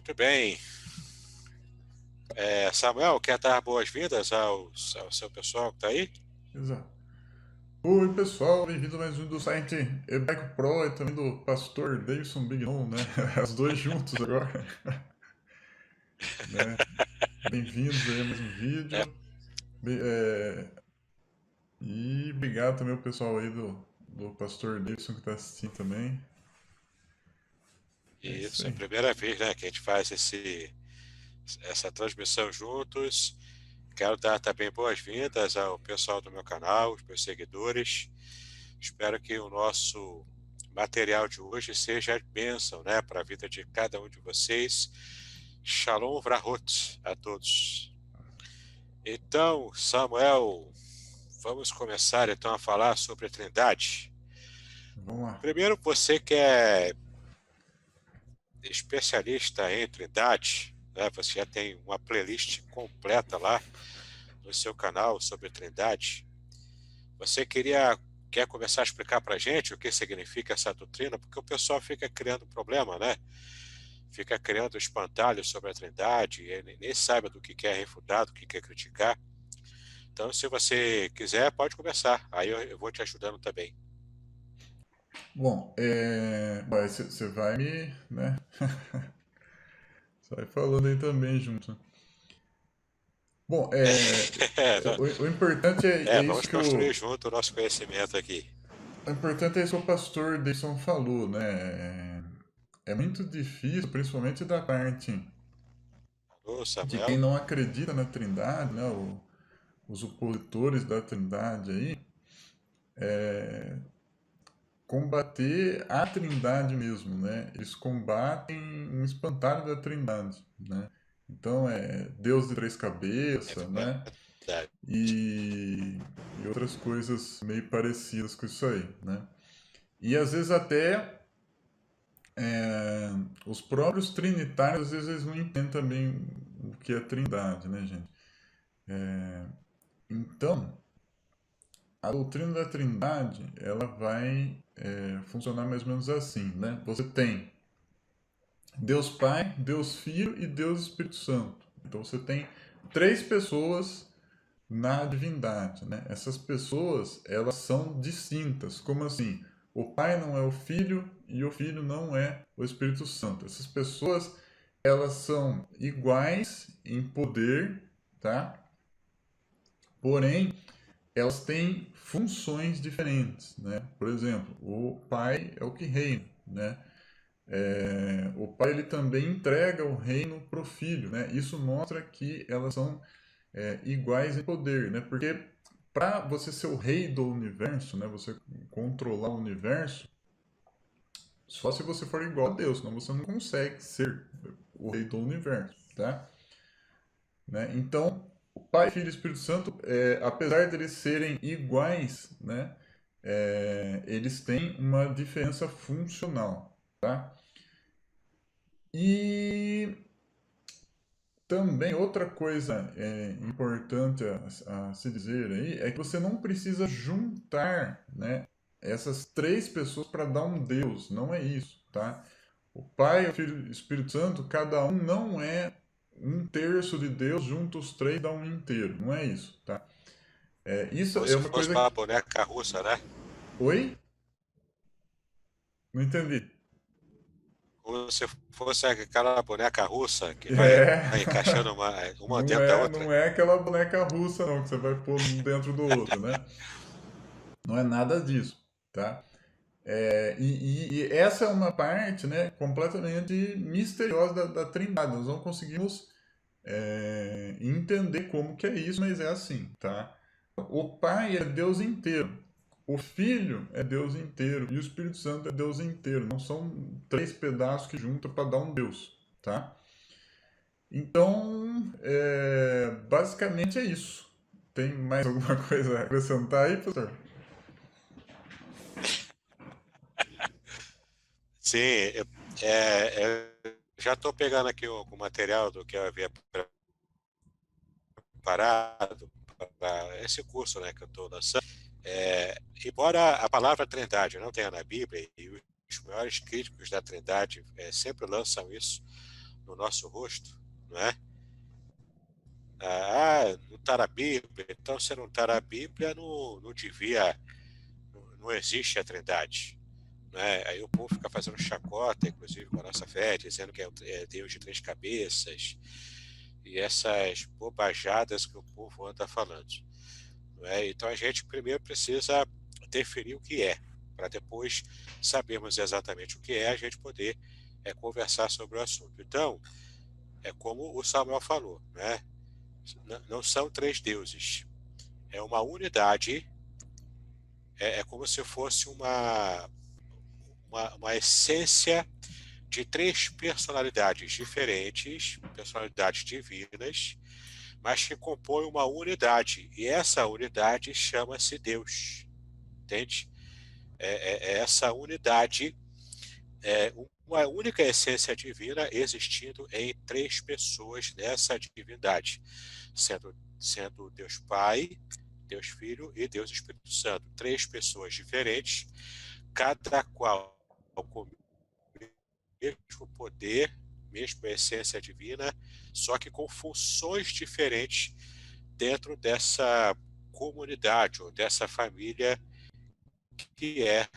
Muito bem. Samuel, quer dar boas-vindas ao seu pessoal que está aí? Exato. Oi, pessoal, bem-vindo a mais um do site Hebraico Pro e também do pastor Davidson Bignon, né? Os dois juntos agora, né? Bem-vindos aí a mais um É, vídeo. E obrigado também ao pessoal aí do pastor Davidson que está assistindo também. É isso isso, é a aí. primeira vez, né, que a gente faz essa transmissão juntos. Quero dar também boas-vindas ao pessoal do meu canal, os meus seguidores. Espero que o nosso material de hoje seja bênção, né, para a vida de cada um de vocês. Shalom Vrahot a todos. Então, Samuel, vamos começar então a falar sobre a Trindade. Vamos lá. Primeiro, você que é especialista em Trindade, né? Você já tem uma playlist completa lá no seu canal sobre Trindade. Você quer começar a explicar para a gente o que significa essa doutrina? Porque o pessoal fica criando problema, né? Fica criando espantalho sobre a Trindade, e nem sabe do que é refutar, do que é criticar. Então, se você quiser, pode começar. Aí eu vou te ajudando também. Bom, você vai me, né? Você vai falando aí também junto. Bom, o importante é isso Vamos que construir junto o nosso conhecimento aqui. o importante é isso que o pastor Davidson falou, né? É muito difícil, principalmente da parte Ô, de quem Samuel. não acredita na Trindade, né? Os opositores da Trindade aí, combater a Trindade mesmo, né? Eles combatem um espantalho da Trindade, né? Então é Deus de três É cabeças, né? verdade. E, e outras coisas meio parecidas com isso aí, né? E às vezes até os próprios trinitários, às vezes eles não entendem também o que é Trindade, né, gente? Então, a doutrina da Trindade, ela vai funcionar mais ou menos assim, né? Você tem Deus Pai, Deus Filho e Deus Espírito Santo. Então você tem três pessoas na divindade, né? Essas pessoas, elas são distintas. Como assim? O Pai não é o Filho e o Filho não é o Espírito Santo. Essas pessoas, elas são iguais em poder, tá? Porém, elas têm funções diferentes, né? Por exemplo, o pai é o que reina, né? O pai ele também entrega o reino para o filho, né? Isso mostra que elas são iguais em poder, né? Porque para você ser o rei do universo, né? Você controlar o universo, só se você for igual a Deus, senão você não consegue ser o rei do universo, tá? Né? Então, o Pai, Filho e Espírito Santo, apesar de eles serem iguais, né, eles têm uma diferença funcional, tá? E também outra coisa importante a se dizer aí é que você não precisa juntar, né, essas três pessoas para dar um Deus, não é isso, tá? O Pai, o Filho e o Espírito Santo, cada um não é um terço de Deus, junto os três dá um inteiro, não é isso, tá? Isso Como é se uma fosse coisa uma que. boneca russa, né? Oi? Não entendi. Como se fosse aquela boneca russa que É. vai encaixando uma dentro da outra. Não é aquela boneca russa, não, que você vai pôr um dentro do outro, né? Não é nada disso, tá? E essa é uma parte, né, completamente misteriosa da Trindade. Nós não conseguimos entender como que é isso, mas é assim, tá? O Pai é Deus inteiro. O Filho é Deus inteiro e o Espírito Santo é Deus inteiro. Não são três pedaços que juntam para dar um Deus, tá? Então, basicamente é isso. Tem mais alguma coisa a acrescentar aí, professor? Sim, eu já estou pegando aqui o material do que eu havia preparado para esse curso, né, que eu estou lançando. Embora a palavra Trindade não tenha na Bíblia, e os maiores críticos da Trindade sempre lançam isso, no nosso rosto, não é? Não está na Bíblia, então se não está na Bíblia, não devia, não existe a Trindade. Né? Aí o povo fica fazendo chacota, inclusive com a nossa fé, dizendo que é Deus de três cabeças, e essas bobajadas que o povo anda falando. Não é? Então a gente primeiro precisa definir o que é, para depois sabermos exatamente o que é, a gente poder conversar sobre o assunto. Então, é como o Samuel falou, né? Não são três deuses, é uma unidade, é como se fosse uma essência de três personalidades diferentes, personalidades divinas, mas que compõem uma unidade. E essa unidade chama-se Deus. Entende? Essa unidade é uma única essência divina existindo em três pessoas nessa divindade, sendo Deus Pai, Deus Filho e Deus Espírito Santo. Três pessoas diferentes, cada qual com mesmo poder, mesma essência divina, só que com funções diferentes dentro dessa comunidade ou dessa família que é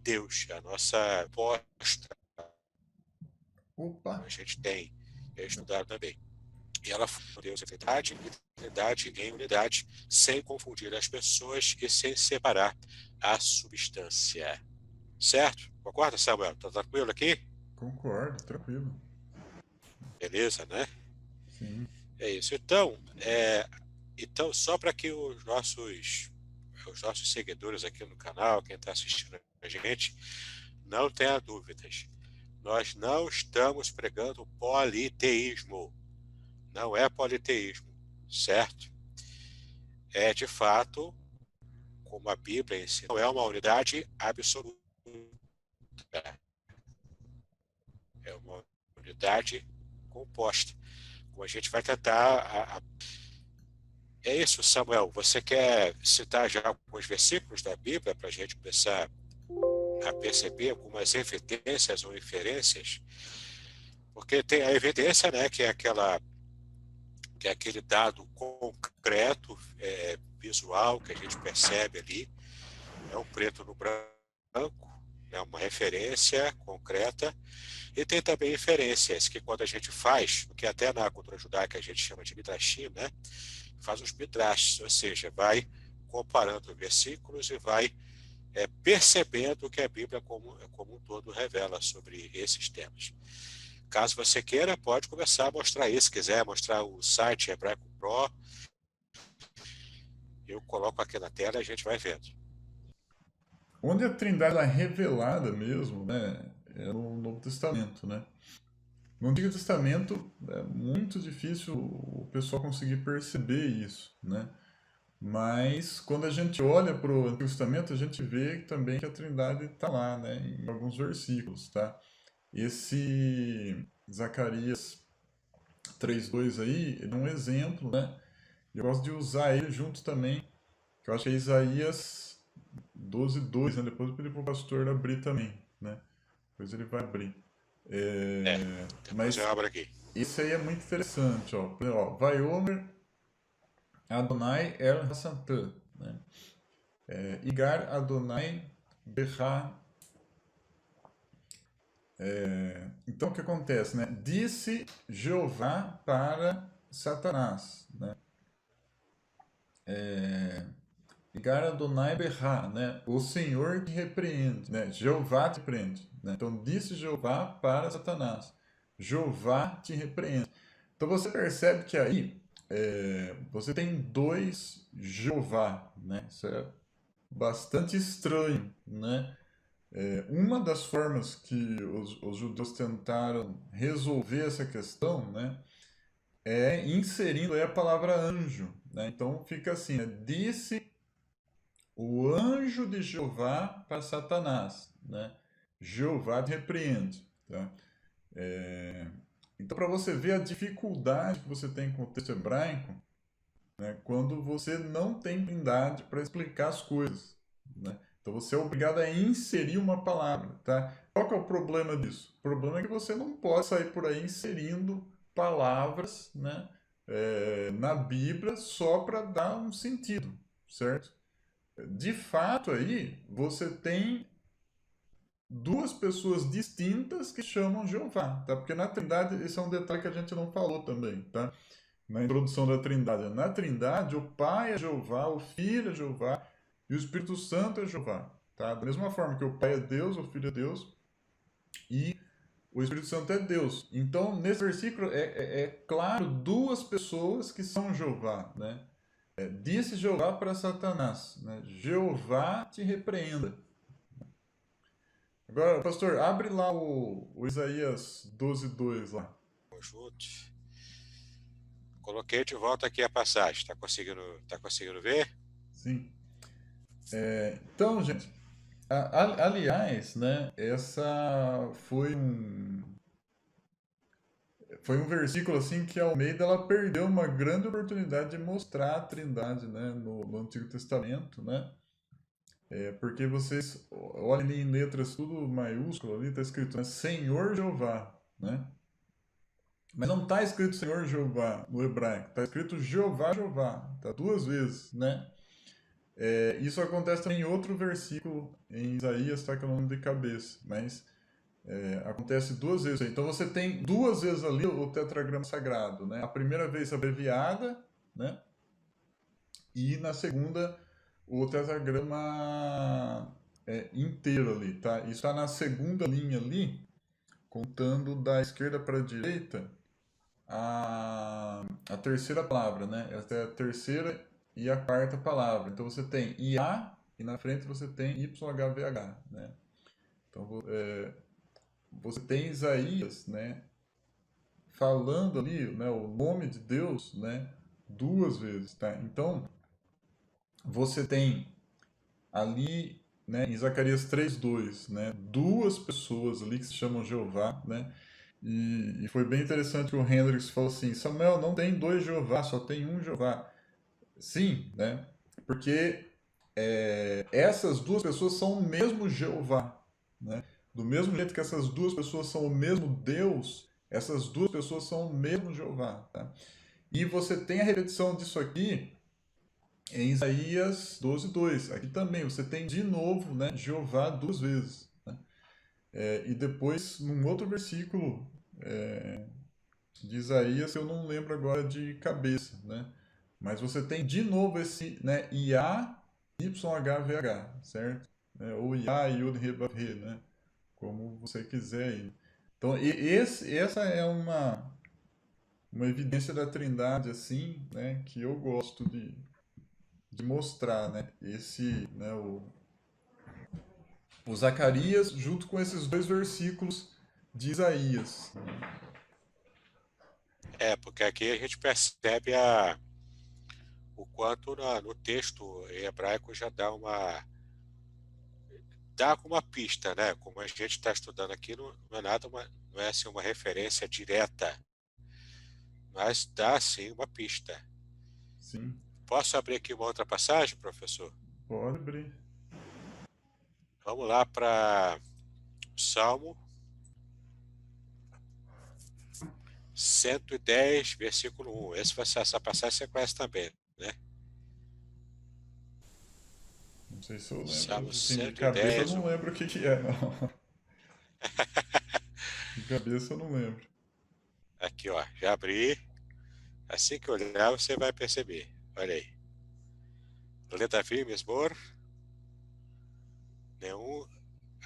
Deus, a nossa posta, Opa! a gente tem estudado também. E ela foi Deus em trindade em unidade, sem confundir as pessoas e sem separar a substância. Certo? Concorda, Samuel? Tá tranquilo aqui? Concordo, tranquilo. Beleza, né? Sim. É isso. Então só para que os nossos seguidores aqui no canal, quem está assistindo a gente, não tenha dúvidas. Nós não estamos pregando politeísmo. Não é politeísmo, certo? É de fato, como a Bíblia ensina, não é uma unidade absoluta. É uma unidade composta. Como a gente vai tentar. É isso, Samuel. Você quer citar já alguns versículos da Bíblia para a gente começar a perceber algumas evidências ou inferências? Porque tem a evidência, né, que é aquele dado concreto, visual, que a gente percebe ali, é um preto no branco, é uma referência concreta, e tem também inferências, que quando a gente faz, o que até na cultura judaica a gente chama de midrashim, né, faz os midrashs, ou seja, vai comparando versículos e vai percebendo o que a Bíblia como um todo revela sobre esses temas. Caso você queira, pode começar a mostrar isso. Se quiser mostrar o site Hebraico Pro, eu coloco aqui na tela e a gente vai vendo. Onde a Trindade é revelada mesmo, né, é no Novo Testamento, né? No Antigo Testamento é muito difícil o pessoal conseguir perceber isso, né? Mas quando a gente olha para o Antigo Testamento, a gente vê também que a Trindade está lá, né, em alguns versículos, tá? Esse Zacarias 3:2 aí, ele é um exemplo, né? Eu gosto de usar ele junto também, que eu acho que é Isaías 12:2, né? Depois eu pedi para o pastor abrir também, né? Depois ele vai abrir. É, depois eu Mas abro aqui. esse aí é muito interessante, ó. Vaiomer Adonai El Hassantã, né? Igar Adonai Berra. Então o que acontece, né? Disse Jeová para Satanás, né? Igar Adonai Berra, né? O Senhor te repreende, né? Jeová te repreende, né? Então disse Jeová para Satanás. Jeová te repreende. Então você percebe que aí você tem dois Jeová, né? Isso é bastante estranho, né? Uma das formas que os judeus tentaram resolver essa questão, né, é inserindo aí a palavra anjo, né? Então fica assim, né? Disse o anjo de Jeová para Satanás, né? Jeová te repreende, tá? Então para você ver a dificuldade que você tem com o texto hebraico, né, quando você não tem trindade para explicar as coisas, né? Então você é obrigado a inserir uma palavra, tá? Qual que é o problema disso? O problema é que você não pode sair por aí inserindo palavras, né, na Bíblia só para dar um sentido, certo? De fato aí você tem duas pessoas distintas que chamam Jeová, tá? Porque na Trindade, esse é um detalhe que a gente não falou também, tá? Na introdução da Trindade. Na Trindade, o Pai é Jeová, o Filho é Jeová e o Espírito Santo é Jeová, tá? Da mesma forma que o Pai é Deus, o Filho é Deus e o Espírito Santo é Deus. Então, nesse versículo é claro duas pessoas que são Jeová, né? Disse Jeová para Satanás, né? Jeová te repreenda. Agora, pastor, abre lá o Isaías 12:2 lá. Juntos. Coloquei de volta aqui a passagem. Tá conseguindo ver? Sim. Então, gente, aliás, né, essa foi um versículo assim que a Almeida ela perdeu uma grande oportunidade de mostrar a Trindade, né, no Antigo Testamento, né? Porque vocês olhem ali em letras tudo maiúsculo ali, tá escrito, né, Senhor Jeová, né? Mas não está escrito Senhor Jeová no hebraico, está escrito Jeová, Jeová, tá duas vezes, né? Isso acontece também em outro versículo em Isaías, tá, que eu não lembro de cabeça, mas acontece duas vezes. Então você tem duas vezes ali o tetragrama sagrado, né? A primeira vez abreviada, né? E na segunda o tetragrama inteiro ali, tá? Isso está na segunda linha ali, contando da esquerda para a direita a terceira palavra, né? Essa é a terceira e a quarta palavra. Então você tem IA e na frente você tem YHVH, né? Então você tem Isaías, né? Falando ali, né? O nome de Deus, né? Duas vezes, tá? Então você tem ali, né? Em Zacarias 3:2, né? Duas pessoas ali que se chamam Jeová, né? E foi bem interessante que o Hendrix falou assim: Samuel, não tem dois Jeová, só tem um Jeová. Sim, né? Porque essas duas pessoas são o mesmo Jeová, né? Do mesmo jeito que essas duas pessoas são o mesmo Deus, essas duas pessoas são o mesmo Jeová, tá? E você tem a repetição disso aqui em Isaías 12:2. Aqui também você tem de novo, né, Jeová duas vezes, né? E depois, num outro versículo de Isaías, eu não lembro agora de cabeça, né? Mas você tem de novo esse, né, IA, YHVH, certo? Ou IA, Yud, He, Vav, He, né? Como você quiser aí. Então, essa é uma evidência da Trindade, assim, né, que eu gosto de mostrar, né? Né, o Zacarias junto com esses dois versículos de Isaías. Porque aqui a gente percebe o quanto no texto em hebraico já dá uma pista, né? Como a gente está estudando aqui, não é nada não é assim uma referência direta, mas dá sim uma pista. Sim, Posso abrir aqui uma outra passagem, professor? pode abrir. Vamos lá para Salmo 110, versículo 1. Essa passagem você conhece também, né? Não sei se eu lembro. Salmo Assim, de cabeça eu 110, não 1. lembro o que que é, não. De cabeça eu não lembro. Aqui, ó, já abri. Assim que olhar, você vai perceber. Olha aí. Ledavi Mismor, Neum,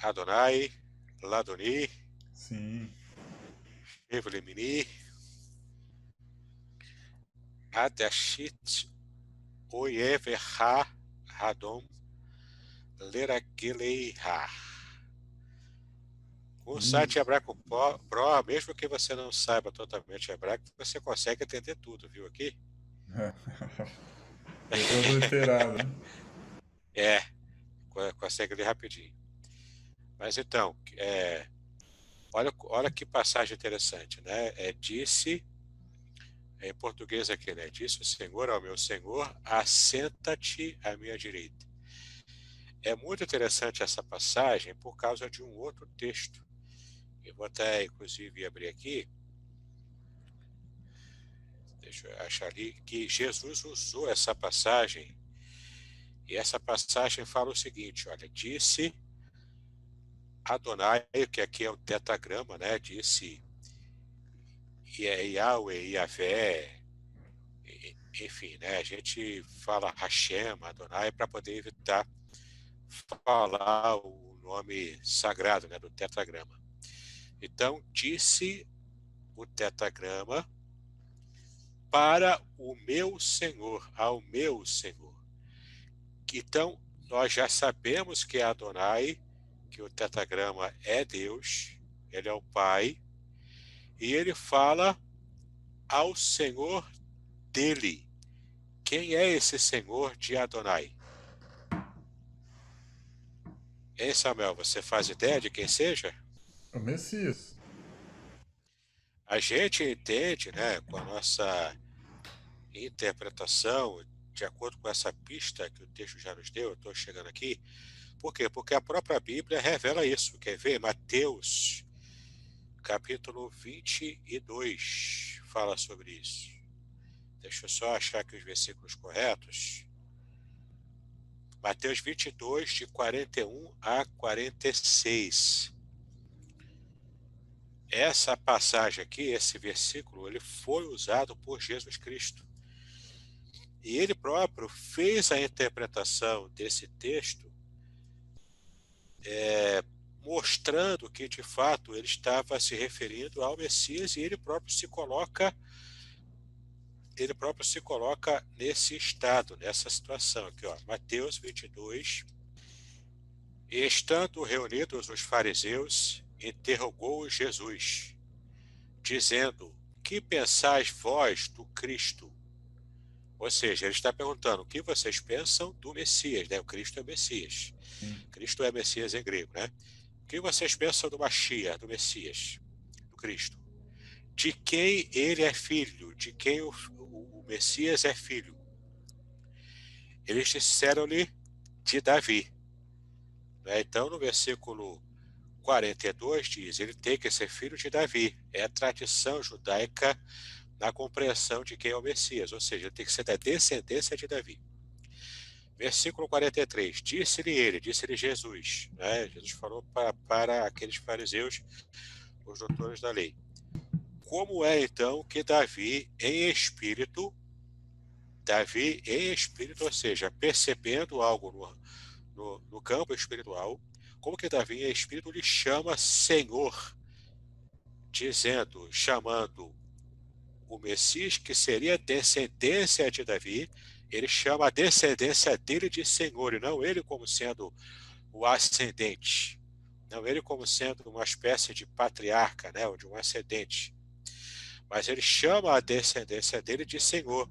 Adonai, Ladoni, Sim, Evelimini, Adashit, Oyeverha, Radom, Leragileiha. Com o site isso. Hebraico Pro, mesmo que você não saiba totalmente hebraico, você consegue entender tudo, viu aqui? Foi transliterado, né? É, consegue ler rapidinho. Mas então, olha que passagem interessante, né? Disse, em português aqui, né? Disse o Senhor ao meu Senhor, assenta-te à minha direita. É muito interessante essa passagem por causa de um outro texto. Eu vou até, inclusive, abrir aqui. Deixa eu achar ali, que Jesus usou essa passagem. E essa passagem fala o seguinte, olha, disse Adonai, que aqui é o tetragrama, né? Disse Yahweh, Yahvé, enfim, né? A gente fala Hashem, Adonai, para poder evitar falar o nome sagrado, né? Do tetragrama. Então, disse o tetragrama para o meu Senhor, ao meu Senhor. Então, nós já sabemos que é Adonai, que o tetragrama é Deus, ele é o Pai, e ele fala ao Senhor dele. Quem é esse Senhor de Adonai? Hein, Samuel, você faz ideia de quem seja? O Messias. A gente entende, né, com a nossa interpretação, de acordo com essa pista que o texto já nos deu, eu estou chegando aqui. Por quê? Porque a própria Bíblia revela isso. Quer ver? Mateus, capítulo 22, fala sobre isso. Deixa eu só achar aqui os versículos corretos. Mateus 22, de 41 a 46. Essa passagem aqui, esse versículo, ele foi usado por Jesus Cristo. E ele próprio fez a interpretação desse texto, mostrando que, de fato, ele estava se referindo ao Messias e ele próprio se coloca nesse estado, nessa situação aqui, ó, Mateus 22. E estando reunidos os fariseus, interrogou Jesus, dizendo: que pensais vós do Cristo? Ou seja, ele está perguntando: o que vocês pensam do Messias, né? O Cristo é o Messias. Sim. Cristo é Messias em grego, né? O que vocês pensam do Mashiach, do Messias, do Cristo? De quem ele é filho? De quem o Messias é filho? Eles disseram-lhe: de Davi. Né? Então, no versículo 42 diz: ele tem que ser filho de Davi. É a tradição judaica na compreensão de quem é o Messias, ou seja, ele tem que ser da descendência de Davi. Versículo 43, disse-lhe Jesus, né? Jesus falou para aqueles fariseus, os doutores da lei: como é então que Davi em espírito, ou seja, percebendo algo no campo espiritual, como que Davi em espírito lhe chama Senhor, chamando o Messias, que seria descendência de Davi, ele chama a descendência dele de Senhor, e não ele como sendo o ascendente, não ele como sendo uma espécie de patriarca, né, ou de um ascendente, mas ele chama a descendência dele de Senhor,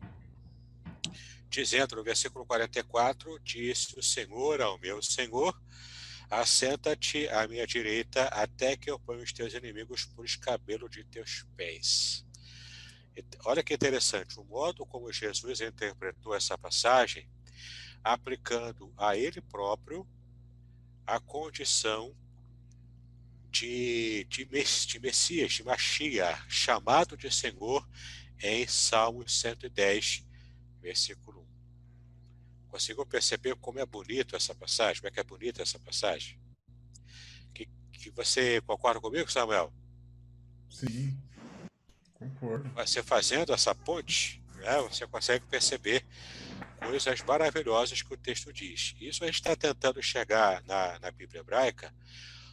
dizendo no versículo 44, disse o Senhor ao meu Senhor: assenta-te à minha direita até que eu ponha os teus inimigos por escabelo de teus pés. Olha que interessante, o modo como Jesus interpretou essa passagem, aplicando a ele próprio a condição de Messias, de Mashiach, chamado de Senhor em Salmos 110, versículo 1. Conseguiu perceber como é bonito essa passagem? Como é que é bonita essa passagem? Que você concorda comigo, Samuel? Sim, concordo. Você fazendo essa ponte, né, você consegue perceber coisas maravilhosas que o texto diz. Isso a gente está tentando chegar na Bíblia hebraica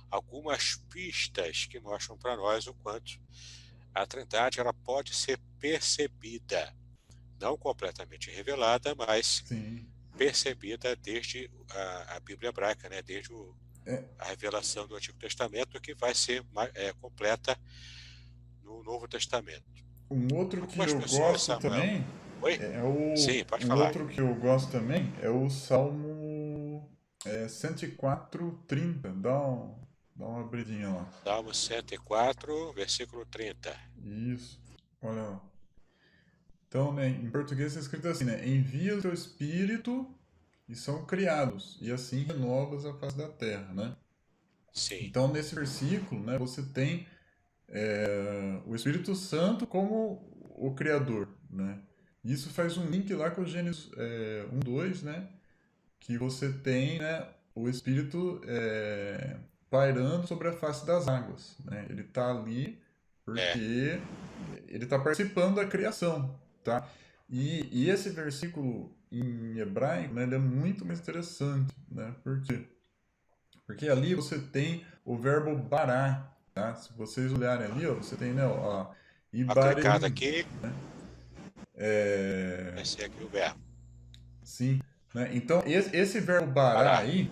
algumas pistas que mostram para nós o quanto a Trindade ela pode ser percebida, não completamente revelada, mas Sim. percebida desde a Bíblia hebraica, né? Desde É, a revelação do Antigo Testamento, que vai ser completa no Novo Testamento. um outro que Algumas eu pessoas, gosto Samuel. também Oi? é o. Sim, pode Um falar. outro que eu gosto também é o Salmo 104:30. Dá uma abridinha lá. Salmo 104, versículo 30. Isso. Olha lá. Então, né, em português está escrito assim, né? Envia o teu espírito e são criados, e assim renovas a face da terra, né? Sim. Então, nesse versículo, né, você tem o Espírito Santo como o Criador, né? Isso faz um link lá com o Gênesis 1:2, né? Que você tem, né, o Espírito pairando sobre a face das águas, né? Ele está ali É. porque ele está participando da criação, tá? E esse versículo em hebraico, né, ele é muito mais interessante, né? Por quê? Porque ali você tem o verbo bará, tá? Se vocês olharem ali, ó, você tem, né, ó, Uma clicada ibareum, aqui, é, vai ser aqui o verbo. sim, né? Então esse verbo bará Parar. aí,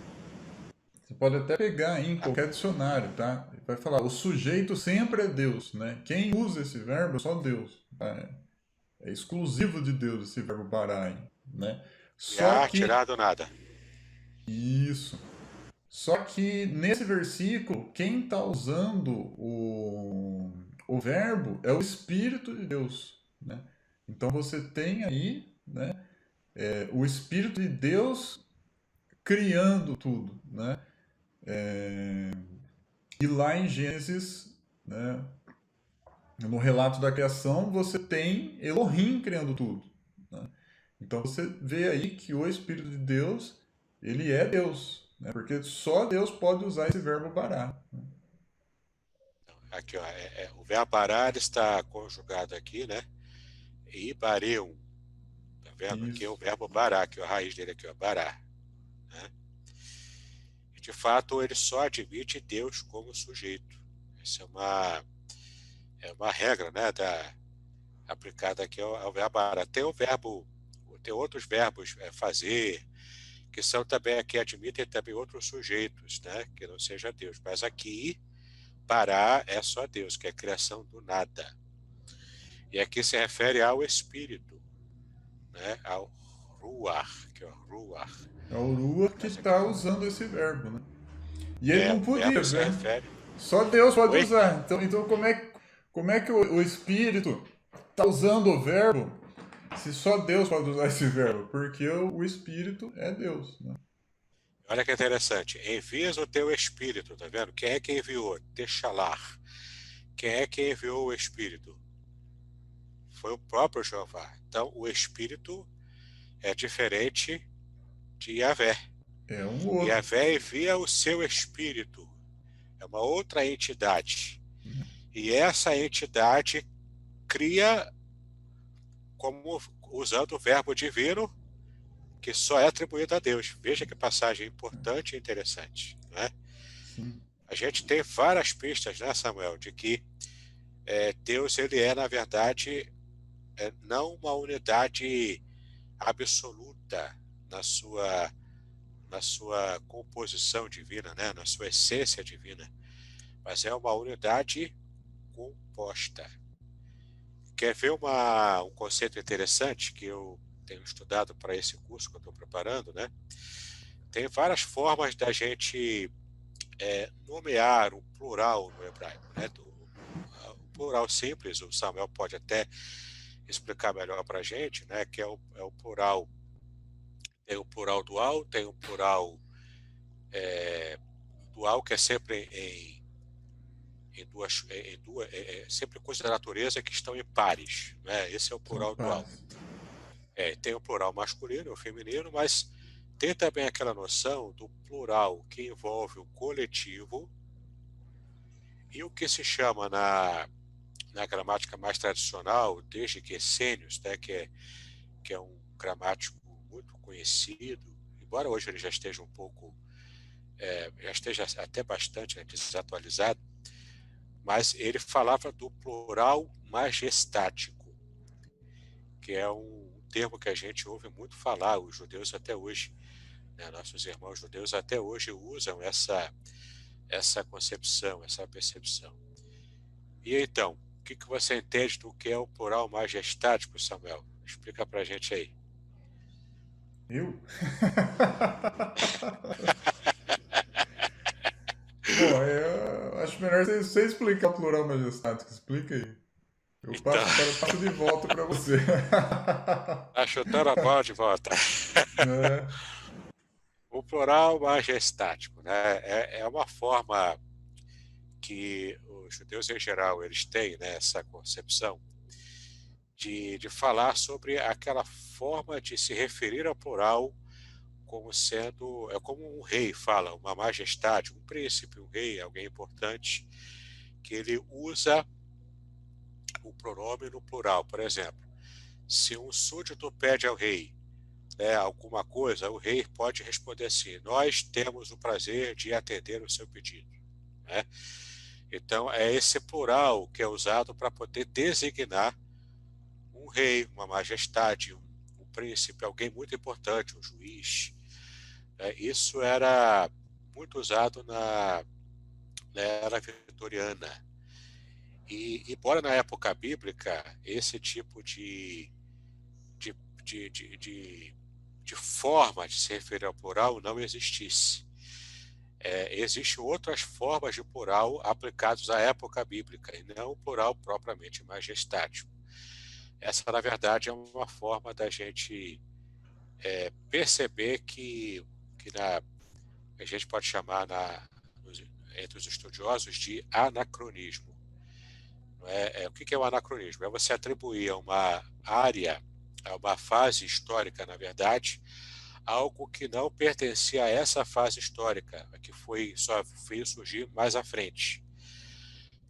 você pode até pegar aí em qualquer dicionário, tá? Vai falar, o sujeito sempre é Deus, né? Quem usa esse verbo é só Deus, tá? É exclusivo de Deus esse verbo bará aí, né? Só Criar, que tirar do nada. isso. Só que nesse versículo, quem está usando o verbo é o Espírito de Deus, né? Então você tem aí, né, o Espírito de Deus criando tudo, né? E lá em Gênesis, né, no relato da criação, você tem Elohim criando tudo, né? Então você vê aí que o Espírito de Deus, ele é Deus, né? Porque só Deus pode usar esse verbo bará. Aqui, ó, o verbo parar está conjugado aqui, né? E bareum. Tá vendo? Aqui é o Isso. verbo bará, que é a raiz dele aqui, ó, bará. Né? E de fato, ele só admite Deus como sujeito. Essa é uma regra, né? Aplicada aqui ao verbo bará. Tem outros verbos, fazer, que são também aqui, admitem também outros sujeitos, né? Que não seja Deus. Mas aqui, parar é só Deus, que é a criação do nada. E aqui se refere ao Espírito, né? Ao Ruach, que é o Ruach. É o Rua que Mas aqui, está usando esse verbo, né? E ele não o podia, verbo se né? refere. Só Deus pode Oi? usar. Então como é que o Espírito está usando o verbo se só Deus pode usar esse verbo? Porque o Espírito é Deus, né? Olha que interessante. Envias o teu Espírito, tá vendo? Quem é que enviou? Texalar. Quem é que enviou o Espírito? Foi o próprio Jeová. Então, o Espírito é diferente de Yahvé. É um outro. Yahvé envia o seu Espírito. É uma outra entidade. E essa entidade cria como usando o verbo divino que só é atribuído a Deus. Veja que passagem importante e interessante. Né? Sim. A gente tem várias pistas, né, Samuel, de que Deus ele é, na verdade, não uma unidade absoluta na sua, na sua composição divina, né, na sua essência divina, mas é uma unidade composta. Quer ver um conceito interessante que eu tenho estudado para esse curso que eu estou preparando, né? Tem várias formas da gente nomear o plural no hebraico, né? O plural simples, o Samuel pode até explicar melhor para a gente, né? Que é o plural, tem o plural dual, tem o plural dual que é sempre sempre coisas da natureza que estão em pares, né? Esse é o São plural dual. pares. Tem o plural masculino e o feminino, mas tem também aquela noção do plural que envolve o coletivo e o que se chama na gramática mais tradicional, desde Quessênios, né, que é um gramático muito conhecido, embora hoje ele já esteja um pouco, já esteja até bastante, né, desatualizado, mas ele falava do plural majestático, que é um termo que a gente ouve muito falar, os judeus até hoje, né, nossos irmãos judeus até hoje usam essa concepção, essa percepção. E então, o que você entende do que é o plural majestático, Samuel? Explica pra gente aí. Eu? Bom, eu acho melhor você explicar o plural majestático. Explica aí. Eu Então, passo de volta para você. tá chutando a bola de volta. Né? plural majestático, né? É uma forma que os judeus em geral eles têm, né, essa concepção de falar sobre aquela forma de se referir ao plural como sendo, é como um rei fala, uma majestade, um príncipe, um rei, alguém importante, que ele usa o pronome no plural. Por exemplo, se um súdito pede ao rei, né, alguma coisa, o rei pode responder assim: nós temos o prazer de atender o seu pedido. Né? Então, é esse plural que é usado para poder designar um rei, uma majestade, um príncipe, alguém muito importante, um juiz. Isso era muito usado na era vitoriana. E, embora na época bíblica esse tipo de, de, de, de, de forma de se referir ao plural não existisse. Existem outras formas de plural aplicadas à época bíblica, e não o plural propriamente majestático. Essa, na verdade, é uma forma da gente perceber que a gente pode chamar entre os estudiosos de anacronismo. O que é o anacronismo? É você atribuir a uma área, a uma fase histórica, na verdade, algo que não pertencia a essa fase histórica, que só veio surgir mais à frente.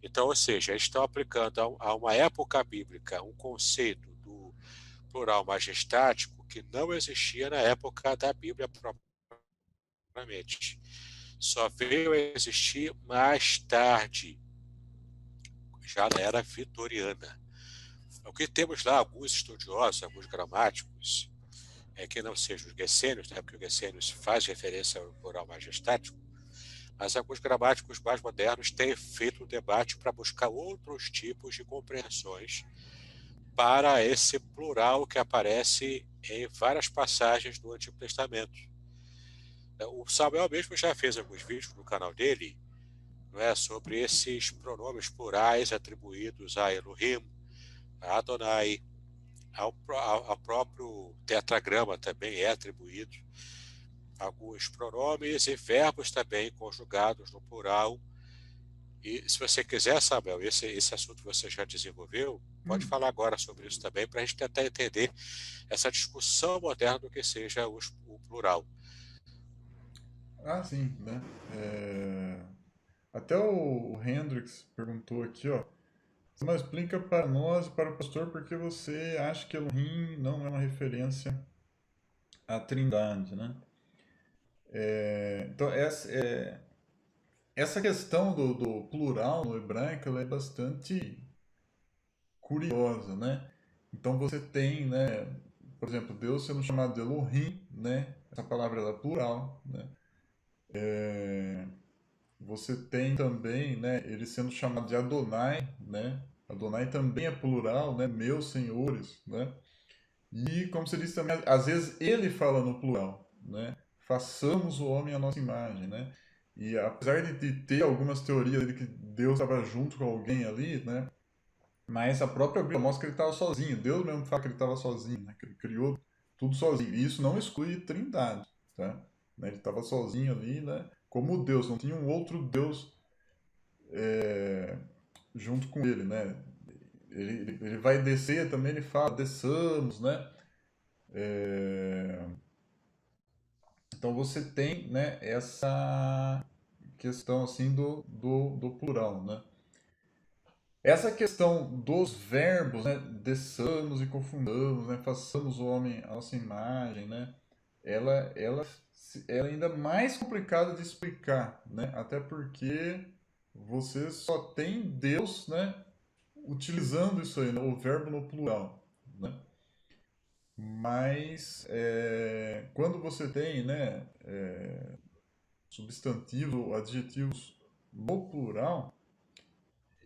Então, ou seja, eles estão aplicando a uma época bíblica um conceito do plural majestático que não existia na época da Bíblia propriamente. Só veio a existir mais tarde, já na era vitoriana. O que temos lá, alguns estudiosos, alguns gramáticos, que não sejam os Gessênios, né, porque o Gessênios faz referência ao plural majestático, mas alguns gramáticos mais modernos têm feito um debate para buscar outros tipos de compreensões para esse plural que aparece em várias passagens do Antigo Testamento. O Samuel mesmo já fez alguns vídeos no canal dele, não é, sobre esses pronomes plurais atribuídos a Elohim, a Adonai, ao próprio tetragrama também é atribuído alguns pronomes e verbos também conjugados no plural. E se você quiser, Samuel, esse assunto você já desenvolveu, pode Hum. falar agora sobre isso também, para a gente tentar entender essa discussão moderna do que seja o plural. Ah, sim, né? Até o Hendrix perguntou aqui, ó. Mas explica para nós e para o pastor por que você acha que Elohim não é uma referência à Trindade, né? Então, essa questão do plural no hebraico ela é bastante curiosa, né? Então você tem, né, por exemplo, Deus sendo chamado de Elohim, né? Essa palavra ela é plural, né? Você tem também, né, ele sendo chamado de Adonai, né? Adonai também é plural, né? Meus senhores, né? E como você disse também, às vezes ele fala no plural, né? Façamos o homem à nossa imagem, né? E apesar de ter algumas teorias de que Deus estava junto com alguém ali, né? Mas a própria Bíblia mostra que ele estava sozinho. Deus mesmo fala que ele estava sozinho, né? Que ele criou tudo sozinho. E isso não exclui trindade, tá? Né? Ele estava sozinho ali, né? Como Deus, não tinha um outro Deus junto com ele, né? Ele vai descer também, ele fala, desçamos, né? Então você tem, né, essa questão assim do plural, né? Essa questão dos verbos, né, desçamos e confundamos, né, façamos o homem à nossa imagem, né, ela é ainda mais complicada de explicar, né, até porque você só tem Deus, né, utilizando isso aí, né, o verbo no plural, né. Mas quando você tem, né, substantivos ou adjetivos no plural,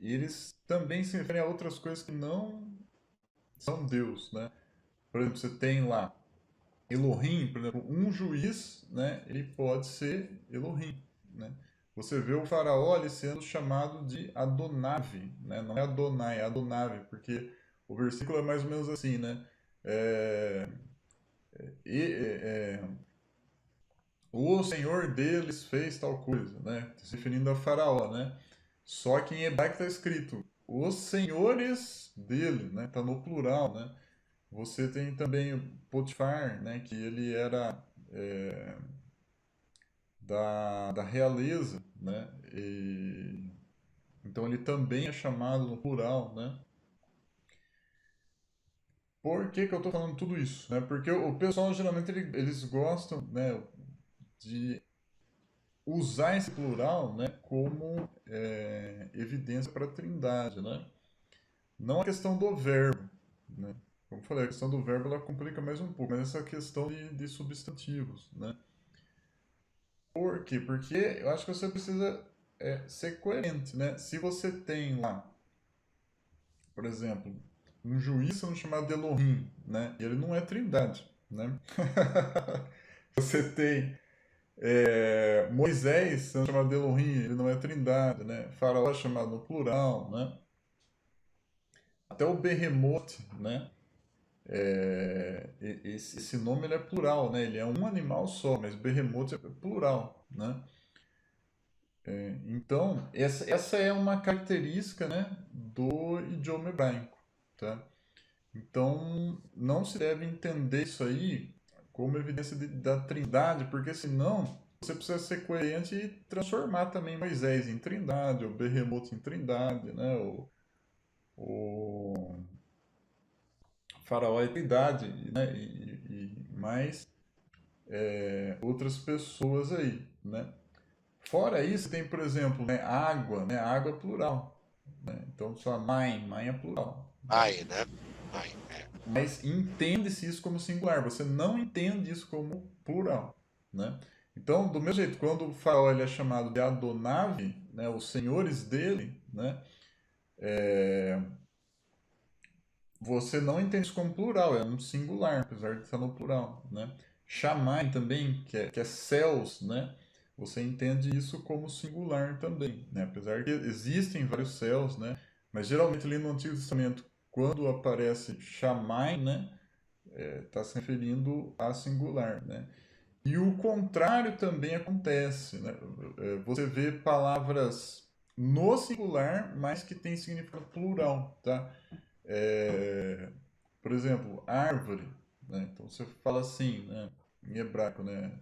eles também se referem a outras coisas que não são Deus, né? Por exemplo, você tem lá Elohim, por exemplo, um juiz, né? Ele pode ser Elohim, né? Você vê o faraó ali sendo chamado de Adonave, né? Não é Adonai, é Adonave, porque o versículo é mais ou menos assim, né? É, e, é, o Senhor deles fez tal coisa, né? Se referindo a Faraó, né? Só que em hebraico está escrito os senhores dele, né? Está no plural, né? Você tem também o Potifar, né? Que ele era da realeza, né? Então ele também é chamado no plural, né? Por que que eu estou falando tudo isso, né? Porque o pessoal geralmente eles gostam, né, de usar esse plural, né, como evidência para a Trindade, né? Não a questão do verbo, né? Como eu falei, a questão do verbo ela complica mais um pouco, mas essa questão de substantivos, né? Por quê? Porque eu acho que você precisa ser coerente, né? Se você tem lá, por exemplo, um juiz sendo chamado Elohim, né? E ele não é Trindade, né? Você tem Moisés sendo chamado de Elohim, ele não é Trindade, né? Faraó é chamado no plural, né? Até o Behemoth, né? Esse nome ele é plural, né? Ele é um animal só, mas Behemoth é plural, né? Então, essa é uma característica, né, do idioma hebraico, tá? Então, não se deve entender isso aí como evidência da trindade, porque senão você precisa ser coerente e transformar também Moisés em trindade, ou Behemoth em trindade, né? O Faraó é trindade, né? E mais outras pessoas aí, né? Fora isso, tem, por exemplo, né? Água é plural, né? Então, só mãe é plural, né? Ai, né? Ai, é. Mas entende-se isso como singular, você não entende isso como plural, né? Então, do mesmo jeito, quando o faraó ele é chamado de Adonai, né, os senhores dele, né, você não entende isso como plural, é um singular, apesar de estar no plural, né? Chamai também, que é céus, né? Você entende isso como singular também, né? Apesar que existem vários céus, né? Mas geralmente ali no Antigo Testamento, quando aparece chamai, né? Está se referindo a singular, né? E o contrário também acontece, né? Você vê palavras no singular, mas que tem significado plural, tá? É, por exemplo, árvore, né? Então você fala assim, né? Em hebraico, né?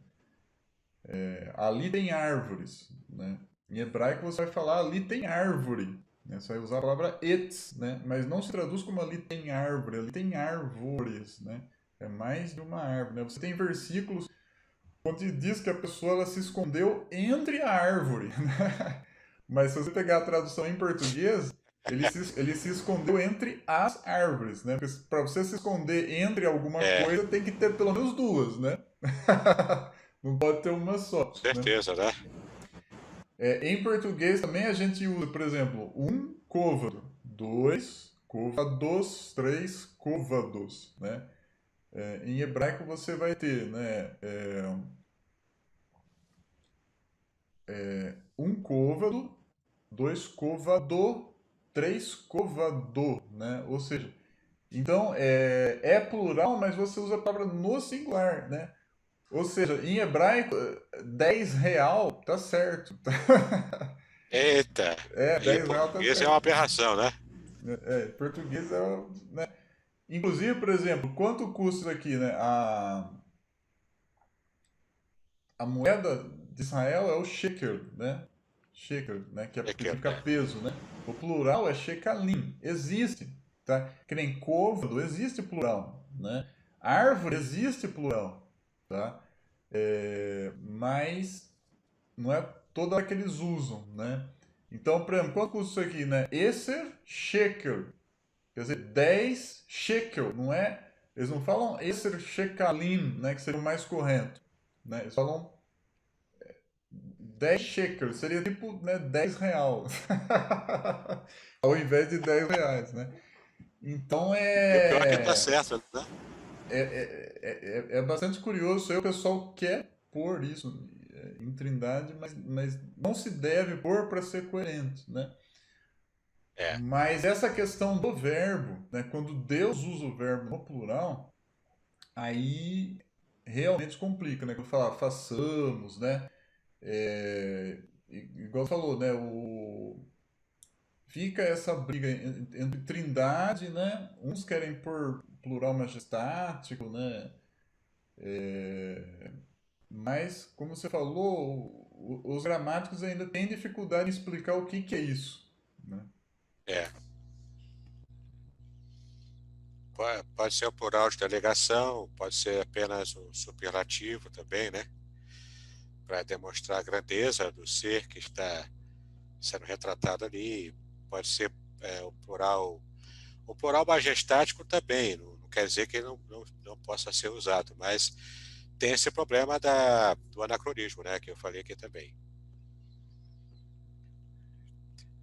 Ali tem árvores, né? Em hebraico você vai falar ali tem árvore, né? Você vai usar a palavra etz, né? Mas não se traduz como ali tem árvore, ali tem árvores, né? É mais de uma árvore, né? Você tem versículos onde diz que a pessoa ela se escondeu entre a árvore, né? Mas se você pegar a tradução em português, ele se escondeu entre as árvores, né? Porque para você se esconder entre alguma É, coisa tem que ter pelo menos duas, né? Não pode ter uma com só, né? certeza, né? Em português também a gente usa, por exemplo, um côvado, dois côvados, três côvados, né? Em hebraico você vai ter, né? Um côvado, dois côvado, três côvado, né? Ou seja, então é plural, mas você usa a palavra no singular, né? Ou seja, em hebraico, 10 real tá certo. Eita! E em 10 real tá português é uma certo. aberração, né? Português né? Inclusive, por exemplo, quanto custa isso aqui, né? A moeda de Israel é o shekel, né? Shekel, né? Que É que que, significa é. peso, né? O plural é shekalim. Existe, tá? Que nem côvado, existe plural, né? Árvore existe plural, tá? Mas não é toda que eles usam, né? Então, por exemplo, quanto custa isso aqui, né? Esser shekel. Quer dizer, 10 shekel, não é? Eles não falam esser shekalim, né? Que seria o mais correto, né? Eles falam 10 shekels, seria tipo, né, 10 real. Ao invés de 10 reais, né? Então E o pior é que tá certo, né? é bastante curioso. Aí o pessoal quer pôr isso em Trindade, mas não se deve pôr para ser coerente, né? É. Mas essa questão do verbo, né, quando Deus usa o verbo no plural, aí realmente complica, né? Quando fala façamos, né? Igual falou, né? Fica essa briga entre trindade, né? Uns querem pôr plural majestático, né? Mas, como você falou, os gramáticos ainda têm dificuldade em explicar o que é isso, né? É, pode ser o plural de delegação, pode ser apenas o superlativo também, né? Para demonstrar a grandeza do ser que está sendo retratado ali. Pode ser o plural majestático também, não quer dizer que ele não possa ser usado, mas tem esse problema do anacronismo, né? Que eu falei aqui também.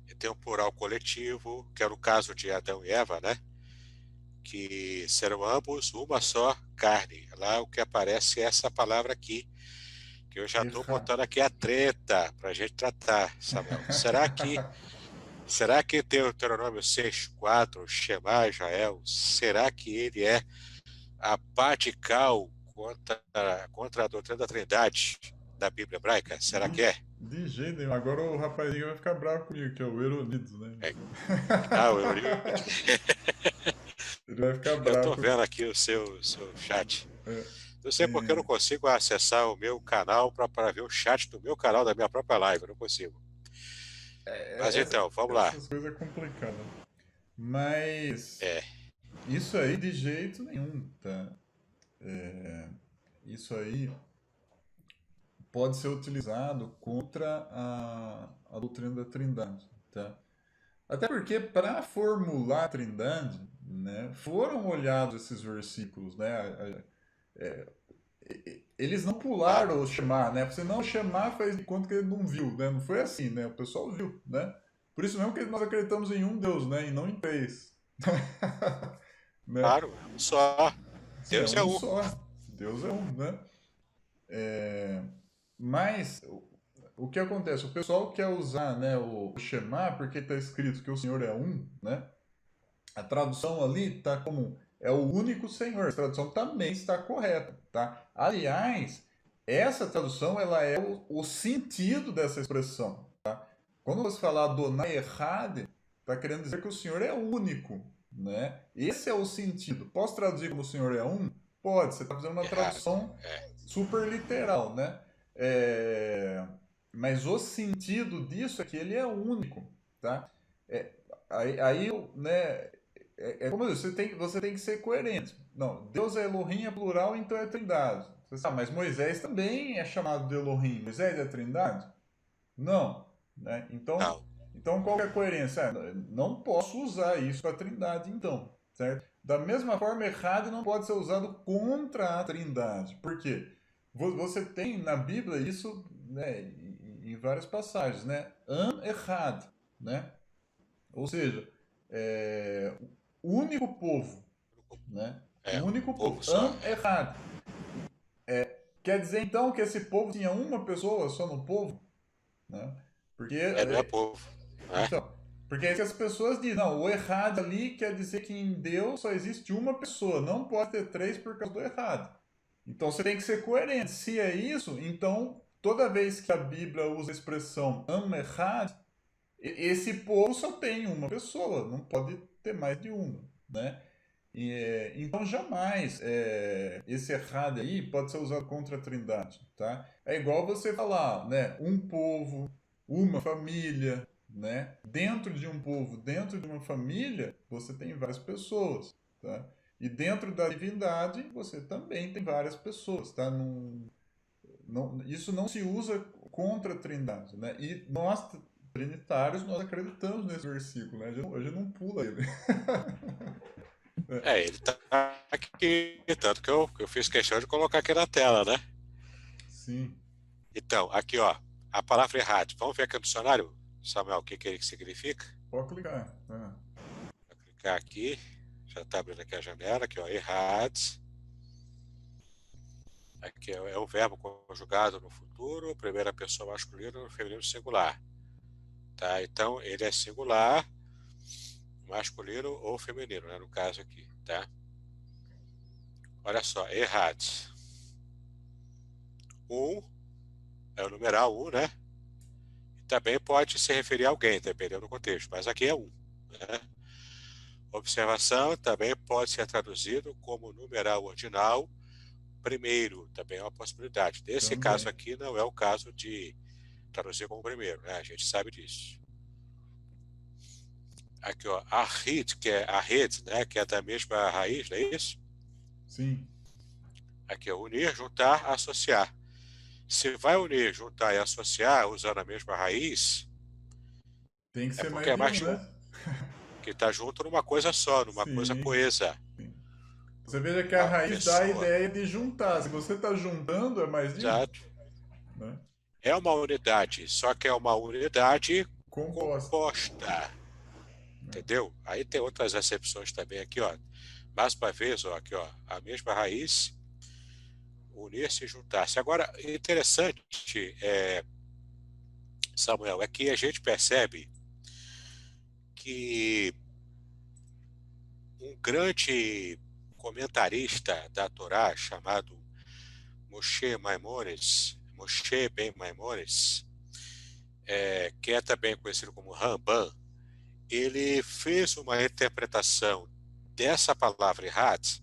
E tem um plural coletivo, que é o caso de Adão e Eva, né? Que serão ambos uma só carne. Lá o que aparece é essa palavra aqui, que eu já estou Erra... botando aqui a treta para a gente tratar, Samuel. Será que Deuteronômio 6,4, Shema Israel, será que ele é apatical contra a doutrina da Trindade da Bíblia hebraica? Será que De, é? de jeito nenhum. Agora o rapazinho vai ficar bravo comigo, que é o Euronides, né? É. Ah, Ele vai ficar eu bravo estou comigo. vendo aqui o seu chat. É, Não sei porque eu não e, consigo acessar o meu canal para ver o chat do meu canal, da minha própria live. Eu não consigo. Mas então, vamos lá. essas coisas é complicado. Mas É, isso aí de jeito nenhum, tá? Isso aí pode ser utilizado contra a doutrina da Trindade, tá? Até porque para formular a Trindade, né, foram olhados esses versículos, né? Eles não claro, pularam o Shema, né? Você não chamar faz de conta que ele não viu, né? Não foi assim, né? O pessoal viu, né? Por isso mesmo que nós acreditamos em um Deus, né? E não em três, né? claro, é um só. Sim, é Deus é um um. só. Deus é um, né? Mas o que acontece? O pessoal quer usar, né, o Shema porque está escrito que o Senhor é um, né? A tradução ali está como é o único Senhor. A tradução também está correta, tá? Aliás, essa tradução ela é o sentido dessa expressão, tá? Quando você falar Adonai Echad, está querendo dizer que o Senhor é único, né? Esse é o sentido. Posso traduzir como o Senhor é um? Pode. Você está fazendo uma Errado. tradução É, super literal, né? É, mas o sentido disso é que ele é único, tá? É, aí, né, como eu disse, você tem que ser coerente. Não, Deus é Elohim, é plural, então é trindade. Você sabe, mas Moisés também é chamado de Elohim. Moisés é trindade? Não. Né? não. Então qual que é a coerência? Não posso usar isso com a trindade, então. Certo? Da mesma forma, errado não pode ser usado contra a trindade. Por quê? Você tem na Bíblia isso, né, em várias passagens, né? An errado, né? Ou seja, o único povo, né? O Um único povo povo. só. Errado. Quer dizer então que esse povo tinha uma pessoa só no povo, né? Porque Não é povo. Não é? então, porque é que as pessoas dizem, não, o errado ali quer dizer que em Deus só existe uma pessoa, não pode ter três por causa do errado. Então você tem que ser coerente. Se é isso, então toda vez que a Bíblia usa a expressão am errado, esse povo só tem uma pessoa, não pode ter mais de uma, né? Então jamais esse errado aí pode ser usado contra a Trindade, tá? É igual você falar, né? Um povo, uma família, né? Dentro de um povo, dentro de uma família, você tem várias pessoas, tá? E dentro da divindade, você também tem várias pessoas, tá? Isso não se usa contra a Trindade, né? E nós trinitários nós acreditamos nesse versículo, né? A gente não pula ele. Ele tá aqui, tanto que eu fiz questão de colocar aqui na tela, né? Sim. Então, aqui, ó, a palavra errado. Vamos ver aqui no dicionário, Samuel, o que que ele significa? Pode clicar. Vou clicar aqui, já está abrindo aqui a janela, aqui, ó, errado. Aqui é o verbo conjugado no futuro, primeira pessoa masculina, no feminino singular. Tá? Então, ele é singular, masculino ou feminino, né, no caso aqui, tá? Olha só, errado. um é o numeral um, né? Também pode se referir a alguém, dependendo do contexto, mas aqui é um, né? Observação também pode ser traduzido como numeral ordinal primeiro, também é uma possibilidade. Nesse caso Também. aqui não é o caso de traduzir como primeiro, né? A gente sabe disso. Aqui, ó, arrit, que é arret, né? Que é da mesma raiz, não é isso? Sim. Aqui, ó, unir, juntar, associar. Se vai unir, juntar e associar usando a mesma raiz, Tem que é ser porque mais é de mais um, de um, né? que está junto numa coisa só, numa coisa Sim. coesa. Sim. Você veja que a Uma raiz dá a pessoa, ideia de juntar. Se você está juntando, é mais de um, exato. né? É uma unidade, só que é uma unidade Composta. composta, entendeu? Aí tem outras acepções também aqui, ó. Mais uma vez, ó, aqui, ó, a mesma raiz, unir-se e juntar-se. Agora, interessante, Samuel, é que a gente percebe que um grande comentarista da Torá chamado Moshe Ben Maimonides, que é também conhecido como Ramban, ele fez uma interpretação dessa palavra Errat,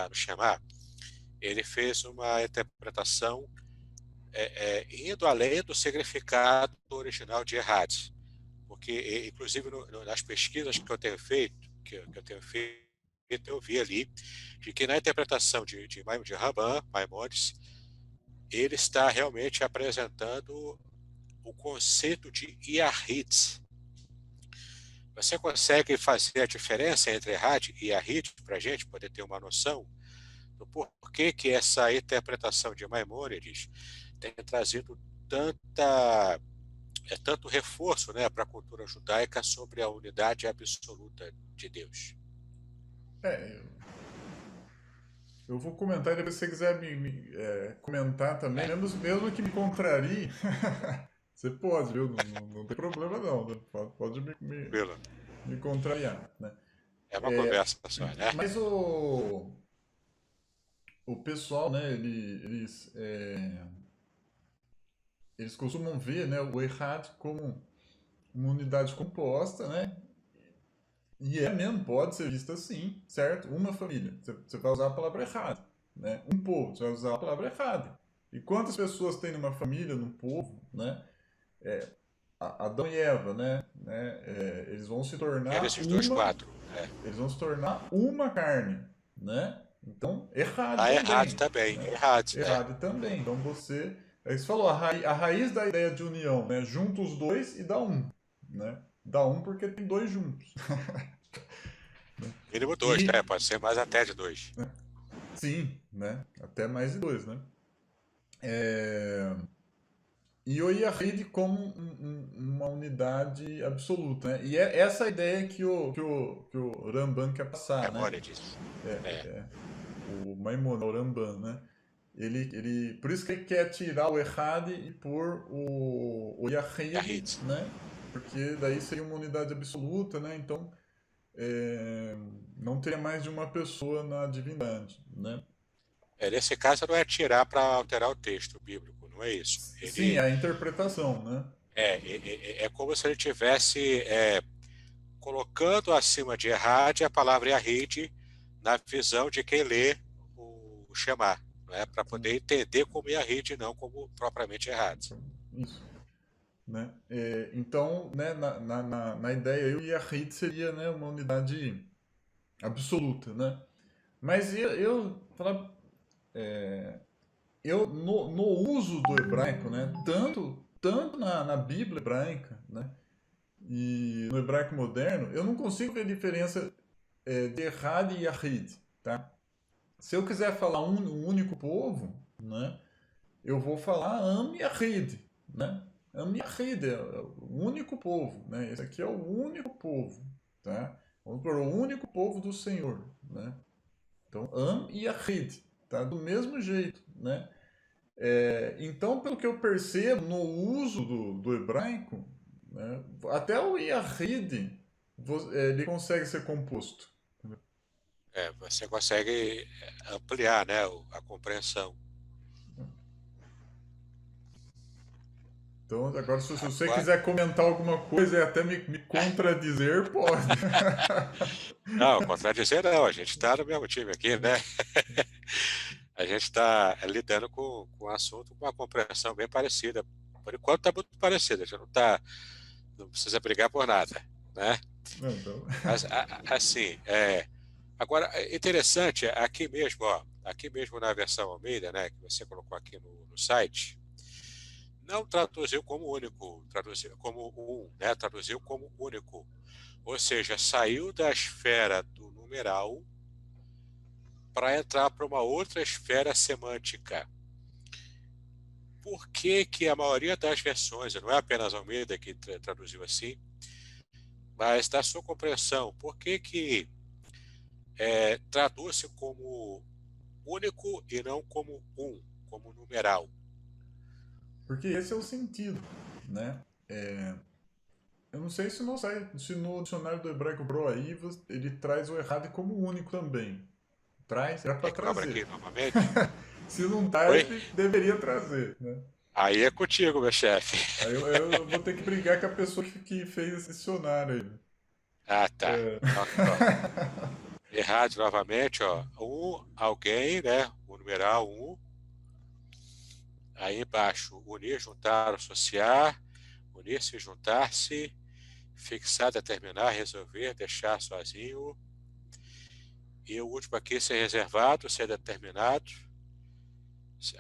no Shema, ele fez uma interpretação indo além do significado original de Errat, porque inclusive nas pesquisas que eu tenho feito, eu vi ali de que na interpretação de Ramban, Maimonides, ele está realmente apresentando o conceito de Yahid. Você consegue fazer a diferença entre Errat e Yahid para a gente poder ter uma noção do porquê que essa interpretação de Maimônides tem trazido tanto reforço, né, para a cultura judaica sobre a unidade absoluta de Deus? É, eu vou comentar e depois se você quiser comentar também, É, mesmo que me contrarie, você pode, viu? Não tem problema não, né? Pode tranquilo. me contrariar, né? É uma conversa só, né? Mas o pessoal, né, eles costumam ver, né, o Errad como uma unidade composta, né? E é mesmo, pode ser visto assim, certo? Uma família, você vai usar a palavra errada, né? Um povo, você vai usar a palavra errada. E quantas pessoas tem numa família, num povo, né? Adão e Eva, eles vão se tornar Gênesis 2:4. eles vão se tornar uma carne, né? Então, errado Ah, errado também, também. né? Errado, Errado também. Então aí você falou a raiz da ideia de união, né? Junta os dois e dá um, né? Dá um porque tem dois juntos. Mínimo dois, né? E Pode ser mais até de dois. sim, né? Até mais de dois, né? É, e o Yahid como uma unidade absoluta, né? E é essa a ideia que o Ramban quer passar, né? Maimônides. É, É, o Maimon, o Ramban, né? Por isso que ele quer tirar o Errad e pôr o Yahid, Yahid. né? Porque daí seria uma unidade absoluta, né? Então não teria mais de uma pessoa na divindade, né? Nesse caso, não é tirar para alterar o texto bíblico, não é isso. Sim, é a interpretação, né? É como se ele tivesse colocando acima de Errad a palavra Yahid na visão de quem lê o Shema, né? Para poder Sim, entender como Yahid e não como propriamente Errad. isso. Né? Então, né, na ideia, o Yahid seria, né, uma unidade absoluta, né? Mas eu no uso do hebraico, né, tanto na Bíblia hebraica, né, e no hebraico moderno, eu não consigo ver diferença de Errad e Yahid, tá? Se eu quiser falar um único povo, né, eu vou falar Am Yahid, né? Am Yahid é o único povo, né? Esse aqui é o único povo, tá? Vamos por o único povo do Senhor, né? Então, Am Yahid, tá? Do mesmo jeito, né? Então, pelo que eu percebo no uso do hebraico, né? Até o Yahid ele consegue ser composto. Você consegue ampliar, né, a compreensão. Então, agora, se você Agora, quiser comentar alguma coisa e até me contradizer, pode. não, contradizer não, a gente está no mesmo time aqui, né? A gente está lidando com um assunto com uma compreensão bem parecida. Por enquanto está muito parecida, a gente não precisa brigar por nada, né? Não, então, Mas, assim, agora, é interessante, aqui mesmo, ó, aqui mesmo na versão Almeida, né, que você colocou aqui no site, não traduziu como único, traduziu como um, né, traduziu como único. Ou seja, saiu da esfera do numeral para entrar para uma outra esfera semântica. Por que que a maioria das versões, não é apenas a Almeida que traduziu assim, mas da sua compreensão, por que que traduz-se como único e não como um, como numeral? porque esse é o sentido, né? Eu não sei se no dicionário do hebraico Bro aí ele traz o errado como único também. Traz, era para Quer que eu abra trazer. aqui novamente? Se não tá, Oi? ele deveria trazer, né? Aí é contigo, meu chefe. Aí eu vou ter que brigar com a pessoa que fez esse dicionário aí. Ah, tá. É. Então, aqui, ó. Errado novamente, ó. Um, alguém, né? O numeral um. Aí embaixo, unir, juntar, associar. Unir-se, juntar-se. Fixar, determinar, resolver, deixar sozinho. E o último aqui, ser reservado, ser determinado.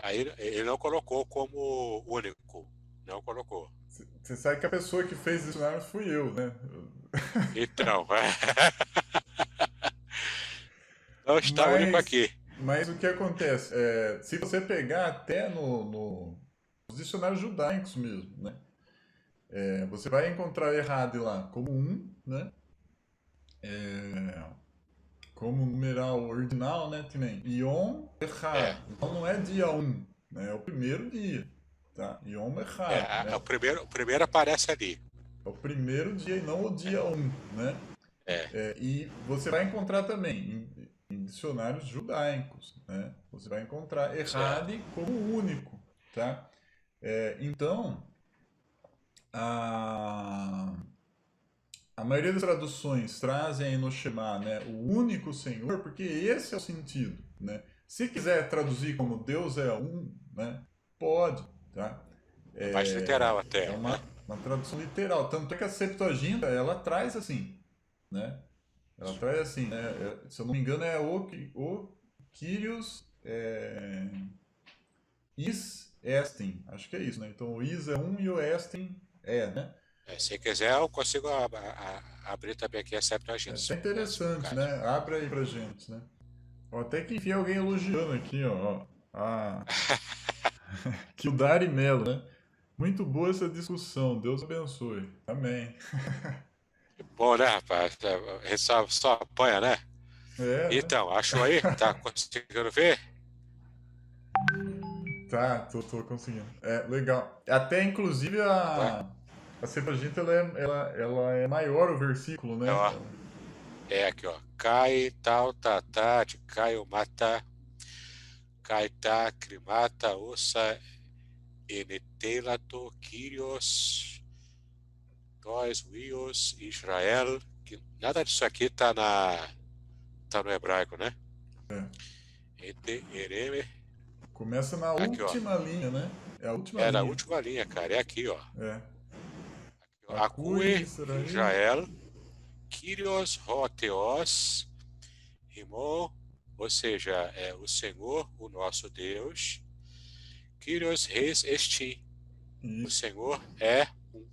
Aí ele não colocou como único. Não colocou. Você sabe que a pessoa que fez esse dicionário fui eu, né? Então, não está único Mas, aqui. mas o que acontece? Se você pegar até nos dicionários judaicos mesmo, né? Você vai encontrar errado lá como um, né? Como numeral ordinal, né? Que nem Yom É, Echad. Então não é dia um, né? É o primeiro dia, tá? Yom Echad, né? o primeiro aparece ali. É o primeiro dia e não o dia um, né? É, E você vai encontrar também em dicionários judaicos, né? Você vai encontrar certo. Errade como único, tá? Então, a, a maioria das traduções trazem aí no Shema, né, o único Senhor, porque esse é o sentido, né? Se quiser traduzir como Deus é um, né, pode, tá? É mais literal É até, né? uma tradução literal. Tanto é que a Septuaginta, ela traz assim, né? Ela traz assim, né? Se eu não me engano, é o Kyrios is estin. Acho que é isso, né? Então o is é um e o estin é, né? Se quiser, eu consigo abrir também aqui a É Septuaginta, até se for o interessante, caso. né? Abre aí pra gente, né? Ó, até que enfim alguém elogiando aqui, ó. Que o Dari Mello, né? Muito boa essa discussão. Deus abençoe. Amém. Bom, né, rapaz? A gente só apanha, né? É, né? Então, achou aí? Tá conseguindo ver? Tá, tô conseguindo. É, legal. Até inclusive Agora, a Septuaginta ela é maior o versículo, né? ó, aqui, ó. Cai, tal, tá, de caio, mata, cai, tá, crimata, ossa, enetelato, Kyrios, nós, Wios, Israel, que nada disso aqui tá no hebraico, né? É. Ete, ereme, Começa na aqui, ó. última linha, né? É a última É na linha. última linha, cara. É aqui, ó. É. Acui, Acue, Israel. Israel, Kyrios, Hoteos, Rimon, ou seja, é o Senhor, o nosso Deus. Kyrios, Reis, Esti. O Isso. Senhor é um.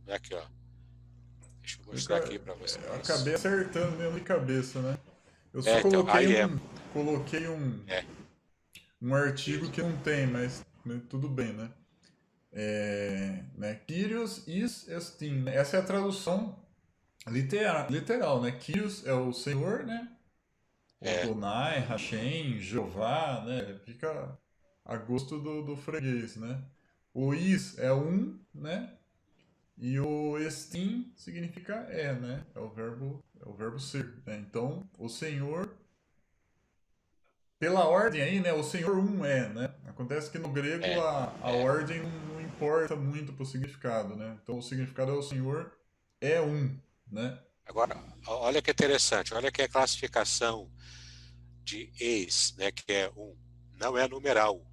Aqui, ó. Deixa eu mostrar aqui para Eu vocês. acabei acertando mesmo de cabeça, né? Eu só Então, aí é. coloquei É, um artigo isso. que não tem, mas né, tudo bem, né? Kyrios is estin, né? Essa é a tradução literal, né? Kyrios é o Senhor, né? O É, Adonai, Hashem, Jeová, né? Fica a gosto do freguês, né? O is é um, né? E o estim significa né? É o verbo ser, né? Então, o Senhor, pela ordem aí, né? O Senhor um é, né? Acontece que no grego é, a é. ordem não importa muito para o significado, né? Então o significado é o Senhor é um, né? Agora, olha que interessante, olha que a classificação de eis, né, que é um, não é numeral,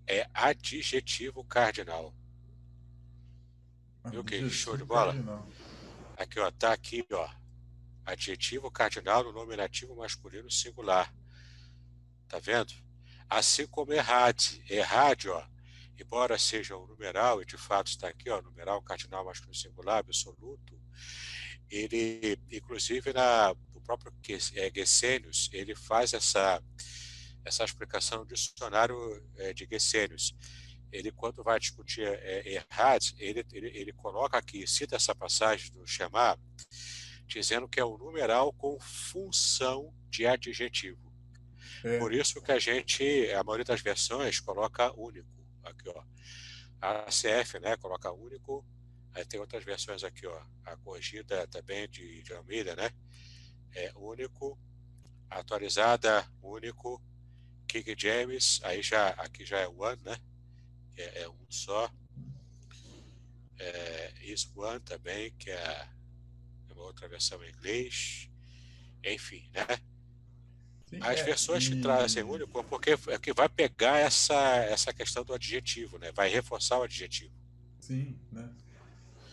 é adjetivo cardinal. Viu que show de Adjetivo bola? cardinal. Aqui, ó, tá aqui, ó. Adjetivo cardinal no nominativo masculino singular. Tá vendo? Assim como errade. Errade, ó, embora seja um numeral, e de fato está aqui, ó, numeral cardinal masculino singular, absoluto, ele, inclusive, no próprio Gesenius, ele faz essa explicação no dicionário de Gesenius. Ele, quando vai discutir errade, ele coloca aqui, cita essa passagem do Shema, dizendo que é um numeral com função de adjetivo. Por É, isso que a maioria das versões coloca único. Aqui, ó. A ACF, né, coloca único. Aí tem outras versões aqui, ó. A corrigida também de Almeida, né? É único. Atualizada, único. King James, aí aqui já é one, né? É um só. Is one também, que é uma outra versão em inglês. Enfim, né? sim, As versões que trazem e único, porque é que vai pegar essa questão do adjetivo, né? Vai reforçar o adjetivo. sim, né?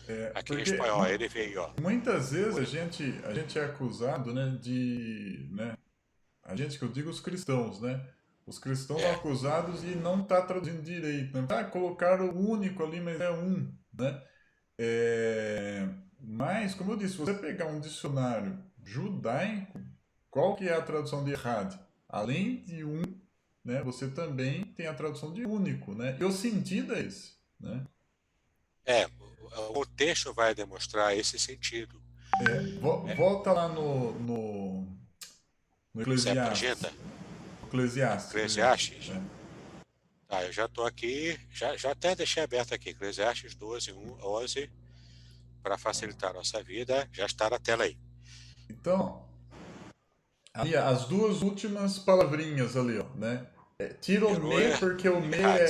É, Aqui em porque espanhol, ele veio, ó, muitas vezes único. a gente é acusado, né, de, né, a gente que eu digo os cristãos, né? Os cristãos são É, acusados de não estar traduzindo direito, né? Ah, colocaram o único ali, mas é um, né? É, mas, como eu disse, se você pegar um dicionário judaico, qual que é a tradução de errado? Além de um, né, você também tem a tradução de único, né? E o sentido é esse, né? o texto vai demonstrar esse sentido. Volta lá no Eclesiastes. Septuaginta, Eclesiastes, Eclesiastes. Eclesiastes. Tá, eu já estou aqui, já até deixei aberto aqui, Eclesiastes 12, 11, para facilitar a nossa vida, já está na tela aí. Então, ali, as duas últimas palavrinhas ali, ó, né? Tira o me Eroer porque o e me Had.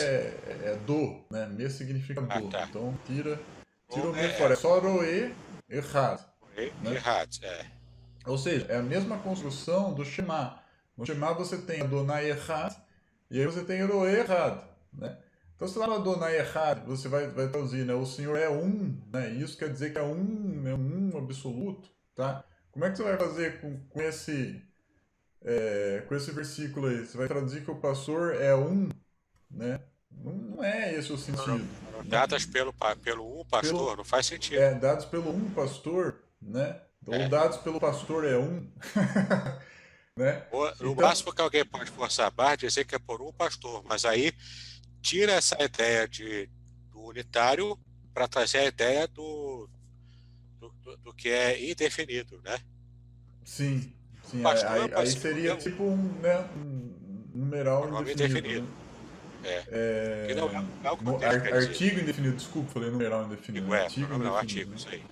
é do, né? Me significa Ah, do. tá. Então tira O o me fora. É só roe errado, e né? Had, Ou seja, é a mesma construção do Shema. No Shema você tem Adonai Echad e aí você tem roe errado, né? Então, se lá no Adonai Echad você vai traduzir, né? O Senhor é um, né? E isso quer dizer que é um absoluto, tá? Como é que você vai fazer com esse versículo aí? Você vai traduzir que o pastor é um, né? Não é esse o foram, sentido, foram né? dadas pelo um pastor, Pelo, não faz sentido. dados pelo um pastor, né? Ou É. dados pelo pastor é um, né? No Então, máximo que alguém pode forçar a barra e dizer que é por um pastor, mas aí tira essa ideia do unitário para trazer a ideia do que é indefinido, né? sim, O sim, pastor aí é seria tipo um um numeral nome indefinido, né? indefinido. É. Que não é o que o No, texto quer dizer. artigo indefinido, desculpa, falei numeral indefinido, Artigo né? é, Artigo pronome não, indefinido, artigo, né? isso aí.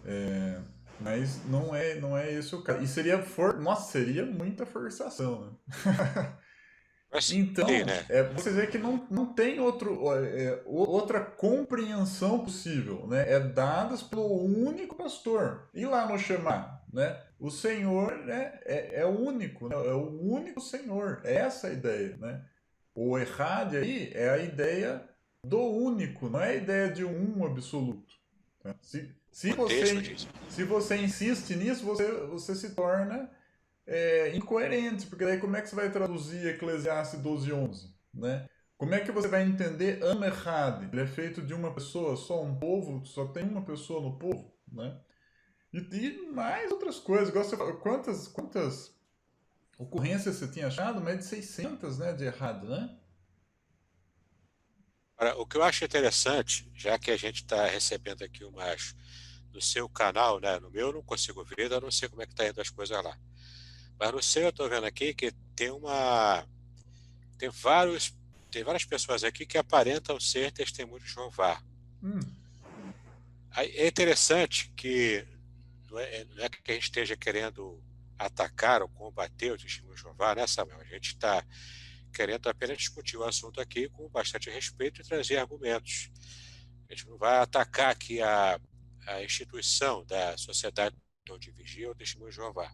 É. Mas não é esse o caso. E seria nossa, seria muita forçação, né? Mas sim, Então, né? você vê que não tem outra compreensão possível, né? É dadas pelo único pastor. E lá no Shema, né? O Senhor, né, é o único, né? É o único Senhor. É essa a ideia, né? O Errad aí é a ideia do único, não é a ideia de um absoluto. Né? O texto diz. Se você insiste nisso, você se torna incoerente, porque daí como é que você vai traduzir Eclesiastes 12:11, né? Como é que você vai entender Am Echad? Ele é feito de uma pessoa, só um povo, só tem uma pessoa no povo, né? E mais outras coisas. Igual você falou, quantas ocorrências você tinha achado? Mais de 600, né, de errado, né? Agora, o que eu acho interessante, já que a gente está recebendo aqui umas no seu canal, né? No meu eu não consigo ver, eu não sei como é que está indo as coisas lá. Mas no seu eu estou vendo aqui que tem vários, tem várias pessoas aqui que aparentam ser testemunhos de Jeová. Hum, Aí é interessante que não é que a gente esteja querendo atacar ou combater o testemunho de Jeová, né, Samuel? A gente está querendo apenas discutir o assunto aqui com bastante respeito e trazer argumentos. A gente não vai atacar aqui a instituição da Sociedade de Vigia ou Testemunho de Jeová.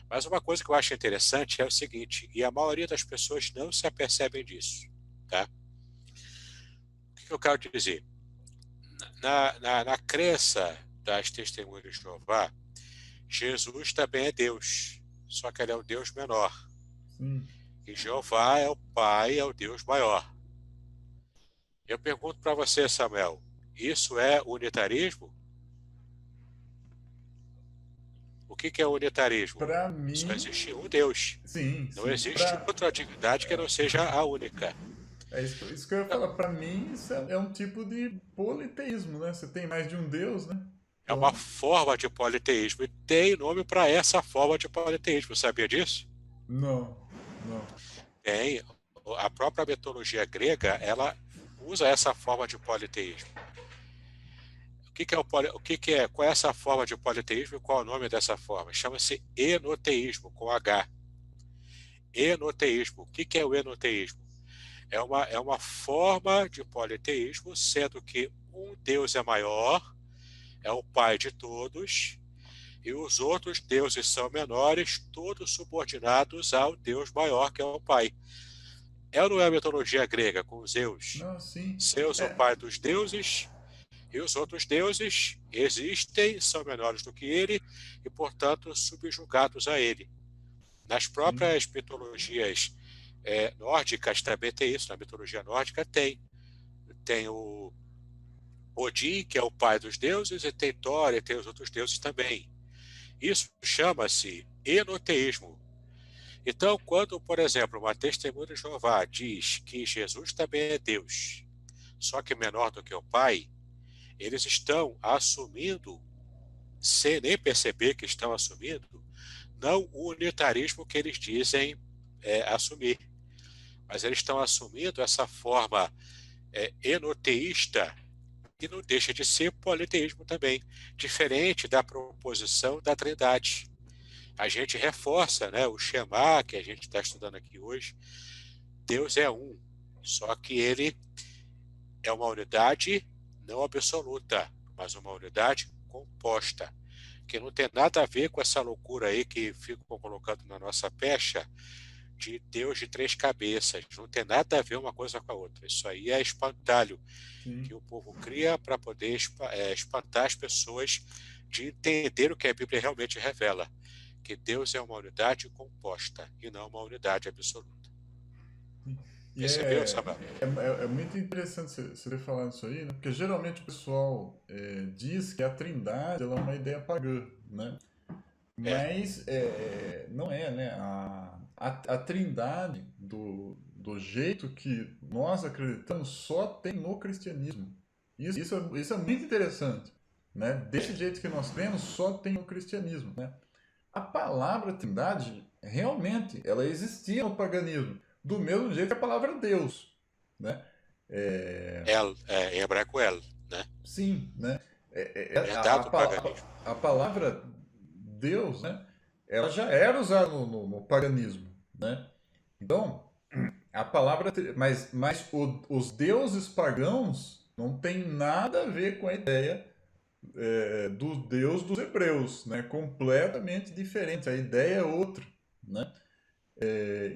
Mas uma coisa que eu acho interessante é o seguinte, e a maioria das pessoas não se apercebem disso, tá? O que eu quero dizer? Na crença das Testemunhas de Jeová, Jesus também é Deus, só que ele é o Deus menor. Sim. E Jeová é o Pai, é o Deus maior. Eu pergunto para você, Samuel, isso é unitarismo? O que é unitarismo? Para Só mim, existe um Deus. sim, Não sim. existe outra divindade que não seja a única. É isso que eu ia falar. Para mim, isso é um tipo de politeísmo, né? Você tem mais de um Deus, né? É uma Então, forma de politeísmo. E tem nome para essa forma de politeísmo. Sabia disso? não, não. Tem. A própria mitologia grega, ela usa essa forma de politeísmo. Qual é essa forma de politeísmo e qual é o nome dessa forma? Chama-se enoteísmo, com H. Enoteísmo. O que é o enoteísmo? É uma forma de politeísmo, sendo que um Deus é maior, é o Pai de todos, e os outros deuses são menores, todos subordinados ao Deus maior, que é o Pai. É ou não é a mitologia grega, com Zeus? Não, sim. Zeus, o É, pai dos deuses, e os outros deuses existem, são menores do que ele, e, portanto, subjugados a ele. Nas sim, próprias mitologias nórdicas também tem isso, na mitologia nórdica tem o Odin, que é o pai dos deuses, e tem Thor, e tem os outros deuses também. Isso chama-se enoteísmo. Então, quando, por exemplo, uma testemunha de Jeová diz que Jesus também é Deus, só que menor do que o Pai, eles estão assumindo, sem nem perceber que estão assumindo, não o unitarismo que eles dizem assumir, mas eles estão assumindo essa forma enoteísta, que não deixa de ser politeísmo também, diferente da proposição da Trindade. A gente reforça, né, o Shema que a gente está estudando aqui hoje. Deus é um, só que ele é uma unidade não absoluta, mas uma unidade composta, que não tem nada a ver com essa loucura aí que ficam colocando na nossa pecha de Deus de três cabeças. Não tem nada a ver uma coisa com a outra. Isso aí é espantalho sim. que o povo cria para poder espantar as pessoas de entender o que a Bíblia realmente revela, que Deus é uma unidade composta e não uma unidade absoluta. E Percebeu, Samuel? é muito interessante você ter falado isso aí, né? Porque geralmente o pessoal diz que a Trindade ela é uma ideia pagã, né? É, Mas não é, né? A Trindade, do jeito que nós acreditamos, só tem no cristianismo. Isso é muito interessante, né? Desse jeito que nós temos, só tem no cristianismo, né? A palavra Trindade, realmente, ela existia no paganismo, do mesmo jeito que a palavra Deus, né? É, em hebraico El, né? sim, né? Herdado do paganismo. A palavra Deus, né? Ela já era usada no paganismo, né? Então, a palavra, mas os deuses pagãos não tem nada a ver com a ideia do Deus dos hebreus, né? Completamente diferente. A ideia é outra, né?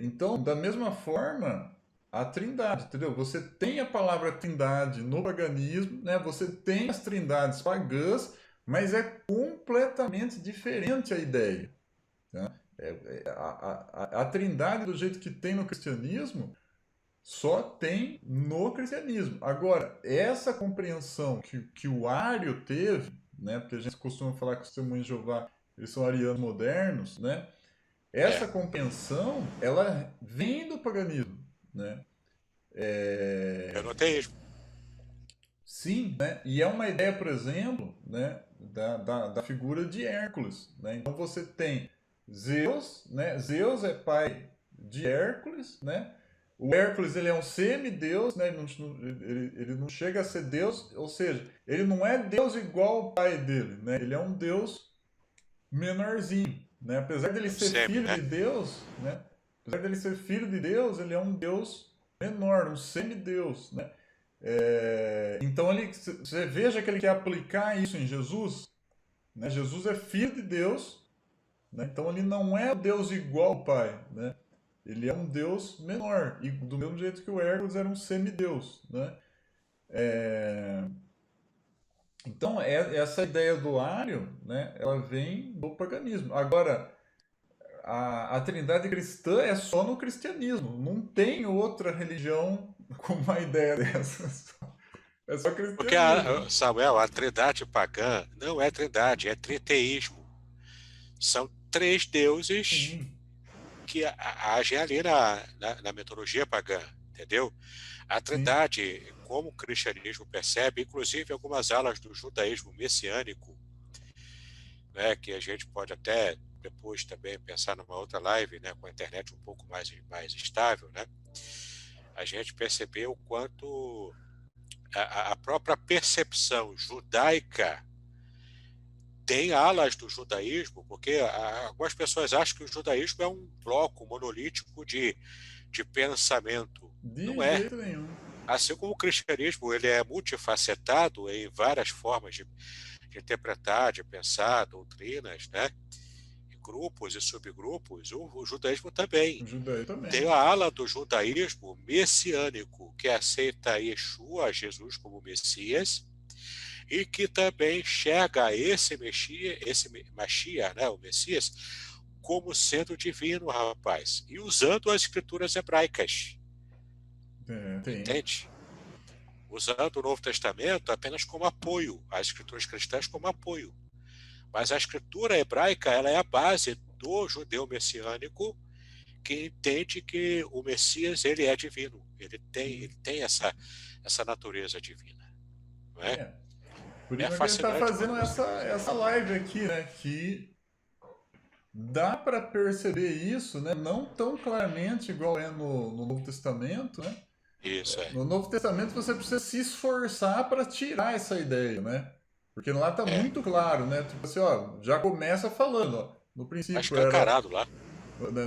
Então, da mesma forma, a Trindade, entendeu? Você tem a palavra Trindade no paganismo, né? Você tem as trindades pagãs, mas é completamente diferente a ideia. Tá? A Trindade do jeito que tem no cristianismo só tem no cristianismo. Agora, essa compreensão que o Ário teve, né? Porque a gente costuma falar que os testemunhos de Jeová eles são arianos modernos, né? É, Essa compreensão, ela vem do paganismo, né? eu não tenho isso. Sim, né? E é uma ideia, por exemplo, né? Da figura de Hércules, né? Então você tem Zeus, né? Zeus é pai de Hércules, né? O Hércules ele é um semideus, né? Ele não chega a ser Deus, ou seja, ele não é Deus igual ao pai dele, né? Ele é um Deus menorzinho, né? Apesar dele É o ser semi, filho né? de Deus, né? apesar dele ser filho de Deus, ele é um Deus menor, um semideus, né? Então você veja que ele quer aplicar isso em Jesus, né? Jesus é filho de Deus, né? Então ele não é Deus igual ao Pai, né? Ele é um Deus menor, e do mesmo jeito que o Hércules era um semideus, né? Então essa ideia do Ário, né? Ela vem do paganismo. Agora, a trindade cristã é só no cristianismo. Não tem outra religião com uma ideia dessas. É só Porque, cristianismo. Samuel, a trindade pagã não é trindade, é triteísmo. São três deuses Sim, que agem ali na mitologia pagã, entendeu? A sim. trindade, como o cristianismo percebe, inclusive algumas alas do judaísmo messiânico, né, que a gente pode até depois também pensar numa outra live, né, com a internet um pouco mais estável, né, a gente percebeu o quanto a própria percepção judaica tem alas do judaísmo, porque algumas pessoas acham que o judaísmo é um bloco monolítico de pensamento. Não De é. jeito nenhum. Assim como o cristianismo ele é multifacetado em várias formas de interpretar, de pensar doutrinas, né? Grupos e subgrupos, o judaísmo também. O judeu também. Tem a ala do judaísmo messiânico, que aceita Yeshua, Jesus, como Messias, e que também enxerga esse Mashiach, né, o Messias, como sendo divino, rapaz, e usando as escrituras hebraicas, Tem. entende? Usando o Novo Testamento apenas como apoio, as escrituras cristãs como apoio. Mas a escritura hebraica ela é a base do judeu messiânico que entende que o Messias ele é divino, ele tem essa natureza divina, não é? É. Por É isso que a gente está fascinante fazendo quando você vê. essa live aqui, né? Que dá para perceber isso, né? Não tão claramente igual é no Novo Testamento, né? Isso é. No Novo Testamento você precisa se esforçar para tirar essa ideia, né? Porque lá está É, muito claro, né? Tipo assim, ó, já começa falando, ó. No tá princípio era, escancarado lá.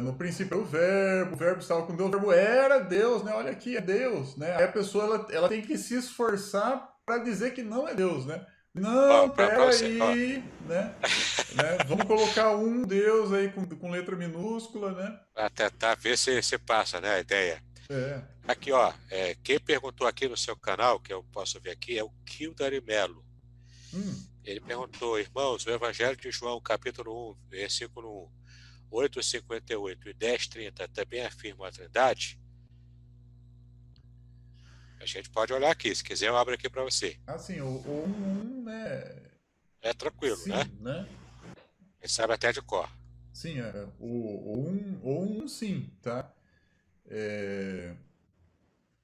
no princípio era o verbo estava com Deus, o verbo era Deus, né? Olha aqui, é Deus, né? Aí a pessoa ela tem que se esforçar para dizer que não é Deus, né? Ó, Não, pra pera você, ó, aí, né? Vamos colocar um Deus aí com letra minúscula, né? pra tentar ver se passa, né, a ideia. É. Aqui, ó, quem perguntou aqui no seu canal, que eu posso ver aqui, é o Kildare Melo. Hum. Ele perguntou, irmãos, o Evangelho de João, capítulo 1, versículo 1, 8:58 e 10:30 também afirmam a Trindade? A gente pode olhar aqui, se quiser eu abro aqui para você. Assim, o né? É tranquilo, né? Sim, né? Ele sabe até de cor. Sim, o um sim, tá? É,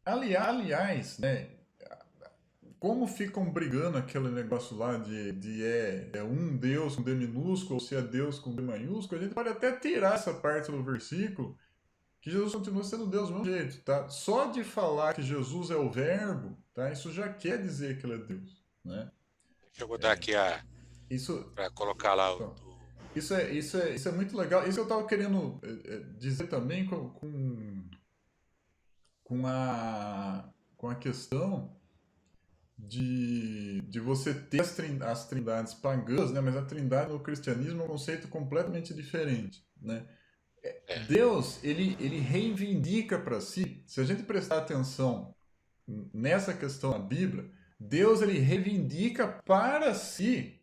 aliás, né? Como ficam brigando aquele negócio lá de um Deus com D minúsculo ou se é Deus com D maiúsculo, a gente pode até tirar essa parte do versículo, que Jesus continua sendo Deus do mesmo jeito, tá? Só de falar que Jesus é o verbo, tá? Isso já quer dizer que ele é Deus, né? Deixa eu mudar aqui Isso, para colocar lá o pronto. do. Isso é muito legal. Isso eu estava querendo dizer também com com a questão de você ter as trindades pagãs, né? Mas a trindade no cristianismo é um conceito completamente diferente, né? É, Deus, ele reivindica para si, se a gente prestar atenção nessa questão da Bíblia, Deus ele reivindica para si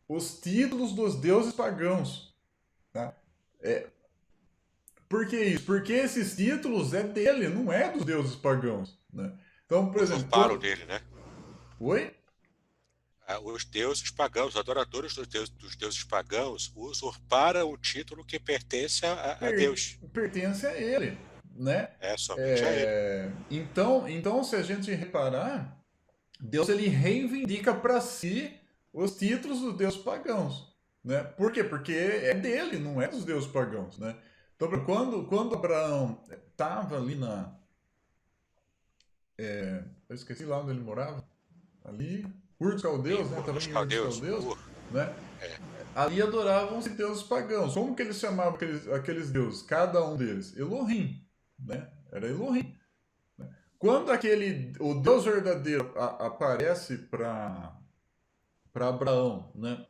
os títulos dos deuses pagãos, tá? Por que isso? Porque esses títulos é dele, não é dos deuses pagãos, né? Então, por exemplo, usurparam dele, né? Oi? Os deuses pagãos, os adoradores dos deuses pagãos, usurparam o título que pertence a Deus. Pertence a ele, né? É somente a ele. Então, se a gente reparar, Deus ele reivindica para si os títulos dos deuses pagãos, né? Por quê? Porque é dele, não é dos deuses pagãos, né? Então, quando Abraão estava ali eu esqueci lá onde ele morava, ali, Ur dos Em Caldeus, né? Ur Estava dos em Ur dos Caldeus, Caldeus, Ur, né? é. ali adoravam-se deuses pagãos. Como que eles chamavam aqueles deuses? Cada um deles? Elohim, né? Era Elohim. Quando o Deus verdadeiro aparece para Abraão, né?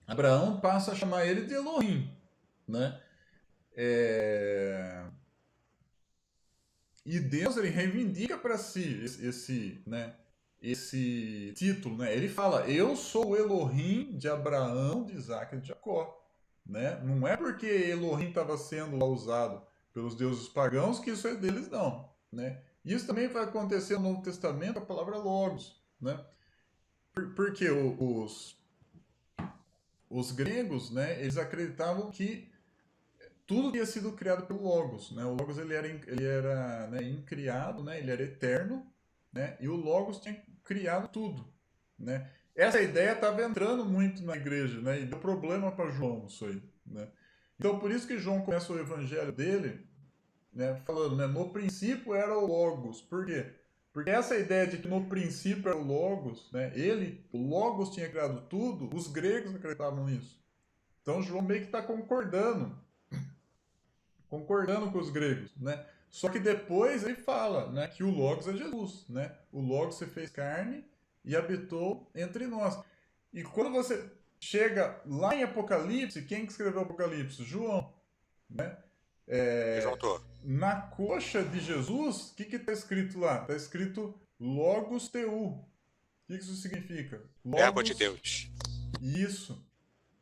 Abraão passa a chamar ele de Elohim, né? É... E Deus ele reivindica para si esse título, né? Ele fala: "Eu sou o Elohim de Abraão, de Isaac e de Jacó", né? Não é porque Elohim estava sendo usado pelos deuses pagãos que isso é deles, não, né? Isso também vai acontecer no Novo Testamento, a palavra logos, né? Porque os gregos, né? Eles acreditavam que tudo tinha sido criado pelo Logos, né? O Logos ele era né, incriado, né? Ele era eterno, né? E o Logos tinha criado tudo, né? Essa ideia estava entrando muito na igreja, né? E deu problema para João isso aí, né? Então por isso que João começa o evangelho dele, né? Falando, né? No princípio era o Logos. Por quê? Porque essa ideia de que no princípio era o Logos, né? O Logos tinha criado tudo. Os gregos acreditavam nisso. Então João meio que está concordando com os gregos, né? Só que depois ele fala, né, que o Logos é Jesus, né? O Logos se fez carne e habitou entre nós. E quando você chega lá em Apocalipse, quem que escreveu Apocalipse? João, né? João Tô. Na coxa de Jesus, o que está escrito lá? Está escrito Logos Teu. O que isso significa? Verbo de Logos, Deus. isso.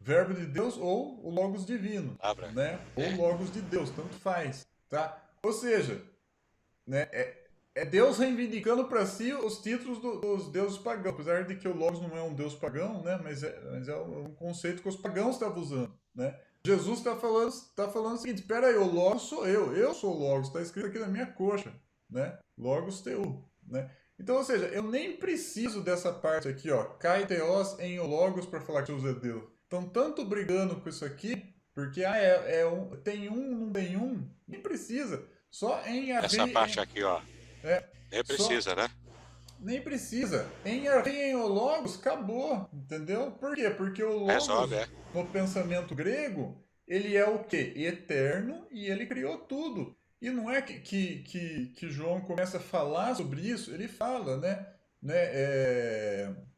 Verbo de Deus ou o Logos divino, Palavra. né? Ou É. Logos de Deus, tanto faz, tá? Ou seja, né, é Deus reivindicando para si os títulos dos deuses pagãos, apesar de que o Logos não é um deus pagão, né? Mas é um conceito que os pagãos estavam usando, né? Jesus está falando o seguinte: espera aí, o Logos sou eu sou o Logos, está escrito aqui na minha coxa, né? Logos teu, né? Então, ou seja, eu nem preciso dessa parte aqui, ó, kai theos em o Logos para falar que Jesus é Deus. Estão tanto brigando com isso aqui, porque tem um, não tem um, nem precisa. Só em Essa parte Yahvé, aqui, ó. é, Nem só precisa, né? nem precisa. Em Yahvé e em o Logos acabou, entendeu? Por quê? Porque o Resolve, Logos é. no pensamento grego, ele é o quê? Eterno e ele criou tudo. E não é que João começa a falar sobre isso, ele fala,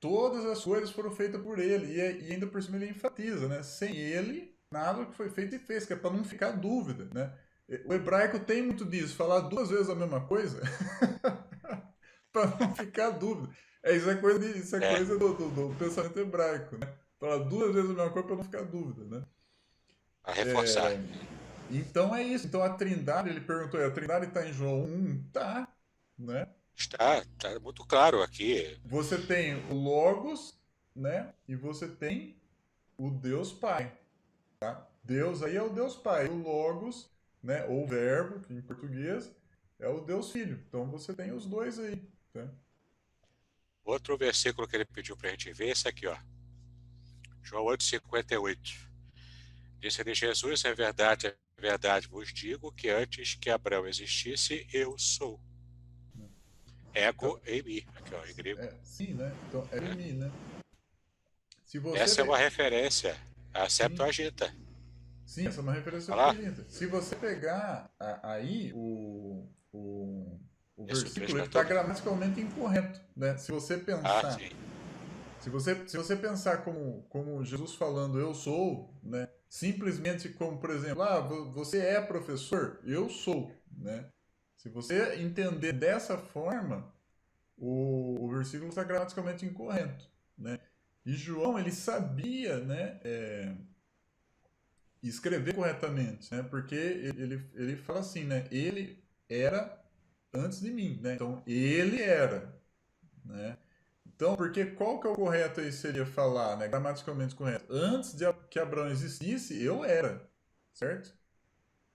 todas as coisas foram feitas por ele, e ainda por cima ele enfatiza, né? Sem ele, nada do que foi feito e fez, que é para não ficar dúvida, né? O hebraico tem muito disso, falar duas vezes a mesma coisa, para não ficar dúvida. Isso é É. coisa do pensamento hebraico, né? Falar duas vezes a mesma coisa para não ficar dúvida, né? A reforçar. Então é isso. Então a Trindade, ele perguntou, a Trindade está em João 1? Tá, né? Está muito claro aqui. Você tem o Logos, né? E você tem o Deus Pai, tá? Deus aí é o Deus Pai. O Logos, né? Ou Verbo, que em português, é o Deus Filho. Então você tem os dois aí, tá? Outro versículo que ele pediu para a gente ver é esse aqui, ó. João 8,58. Disse-lhe Jesus: é verdade vos digo que antes que Abraão existisse, eu sou. Então, Ego em mim. Aqui, ó, em grego. sim, né? Então é em Né? mim, né? Se você Essa é uma pe... referência à Sim, Septuaginta. sim, essa é uma referência Olha lá. septuaginta. Se você pegar aí o Isso, versículo, ele está 3,14. gramaticalmente incorreto, né? Ah, sim. Se você pensar como Jesus falando eu sou, né? Simplesmente como, por exemplo, você é professor? Eu sou, né? Se você entender dessa forma, o versículo está gramaticalmente incorreto, né? E João, ele sabia, né, escrever corretamente, né? Porque ele fala assim, né? Ele era antes de mim, né? Então, ele era, né? Então, porque qual que é o correto aí seria falar, né? Gramaticalmente correto. Antes de que Abraão existisse, eu era, certo?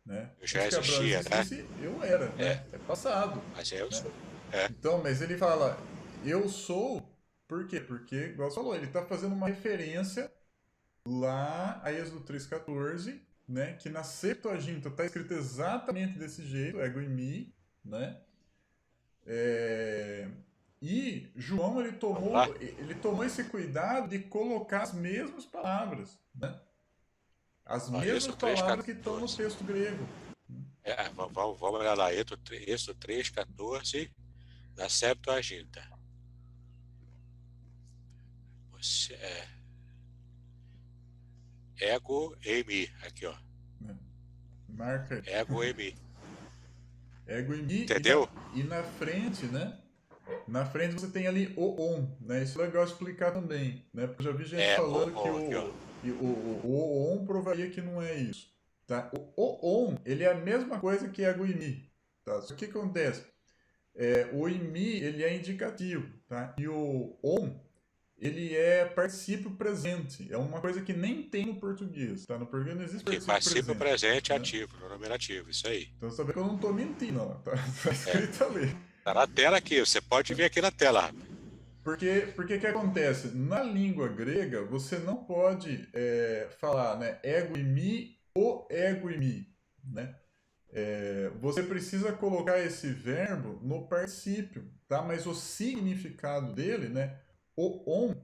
Né? Eu já Antes que Abraão existia, né? existisse, eu era, É, né? É passado, mas eu né? sou. É, Então, mas ele fala, eu sou, por quê? Porque, igual você falou, ele está fazendo uma referência lá a Êxodo 3,14, né? Que na Septuaginta está escrito exatamente desse jeito, ego e mi, né? É, E João Vamos lá? ele tomou esse cuidado de colocar as mesmas palavras, né? As Ó, mesmas Êxodo palavras que estão no 3,14. texto grego. Vamos olhar lá, Êxodo 3,14, na Septuaginta. Você, ego eimi, aqui, ó. Né? Marca Ego eimi. ego em mi Entendeu? e na frente, né? Na frente você tem ali o on, né? Isso é legal explicar também, né? Porque eu já vi gente falando que Aqui, ó. o on provaria que não é isso, tá? O on, ele é a mesma coisa que ego em mi, tá? Só que o que acontece? O em mi, ele é indicativo, tá? E o on, ele é particípio presente. É uma coisa que nem tem no português, tá? No português não existe Que particípio participa presente, presente né? ativo, no nominativo, isso aí. Então você vê que eu não tô mentindo, ó. Tá, tá É, escrito ali. tá na tela aqui, você pode ver aqui na tela, rapaz. Porque que acontece? Na língua grega, você não pode falar, né, ego e mi, o ego e mi, né? Você precisa colocar esse verbo no particípio, tá? Mas o significado dele, né, o on,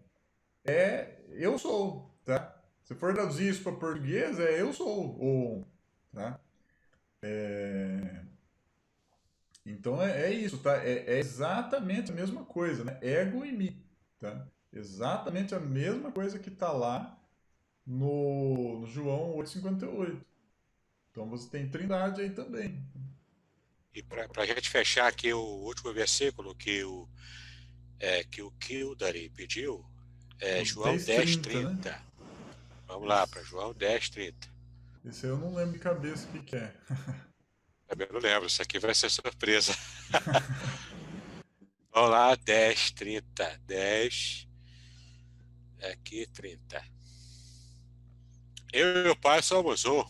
é eu sou, tá? Se for traduzir isso para português, é eu sou o on, tá? Então é isso, tá? É exatamente a mesma coisa, né? Ego e mi, tá? Exatamente a mesma coisa que está lá no João 8,58. Então você tem trindade aí também. E para a gente fechar aqui o último versículo que o Kildare pediu, é O João 10,30, né? 10:30. Vamos lá para Esse, João 10:30. esse aí eu não lembro de cabeça o que é. Também não lembro, isso aqui vai ser surpresa. Vamos lá, 10:30. 10, aqui 30. Eu e o Pai somos um.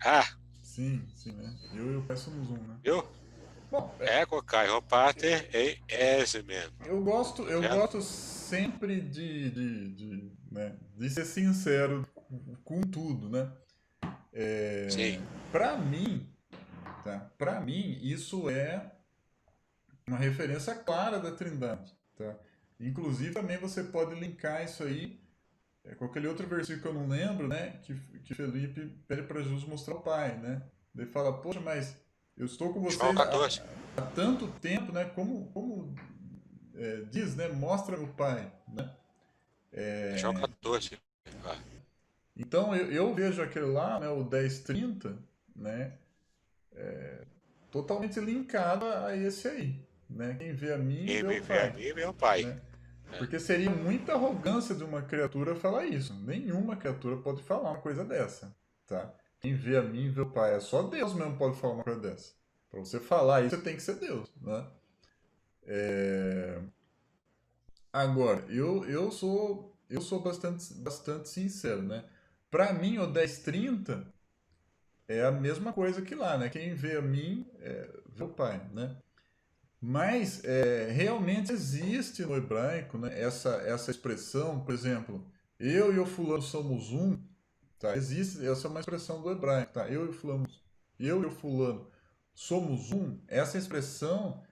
Ah, Sim, sim, né? Eu e o Pai somos um, né? viu? Bom, Ego Kai Pater e Esemen. eu Vendo? gosto sempre de ser sincero com tudo, né? Sim. Para mim, tá? Para mim, isso é uma referência clara da Trindade, tá? Inclusive, também você pode linkar isso aí com aquele outro versículo que eu não lembro, né? Que Felipe pede para Jesus mostrar o Pai, né? Ele fala, poxa, mas eu estou com João vocês 14. há tanto tempo, né? Como diz, né? Mostra o Pai, né? João 14. Ah, Então, eu vejo aquele lá, né? O 10:30, né? Totalmente linkado a esse aí, né? Quem vê a mim, quem vê me o vê a Pai, mim, meu Pai. né? Porque seria muita arrogância de uma criatura falar isso. Nenhuma criatura pode falar uma coisa dessa, tá? Quem vê a mim, vê o Pai. É só Deus mesmo pode falar uma coisa dessa. Para você falar isso, você tem que ser Deus, né? Agora, eu sou bastante sincero, né? Para mim, o 10:30 é a mesma coisa que lá, né? Quem vê a mim, vê o Pai, né? Mas realmente existe no hebraico, né, essa expressão, por exemplo, eu e o fulano somos um, tá? Existe, essa é uma expressão do hebraico, tá? Eu e o fulano somos um. Essa expressão,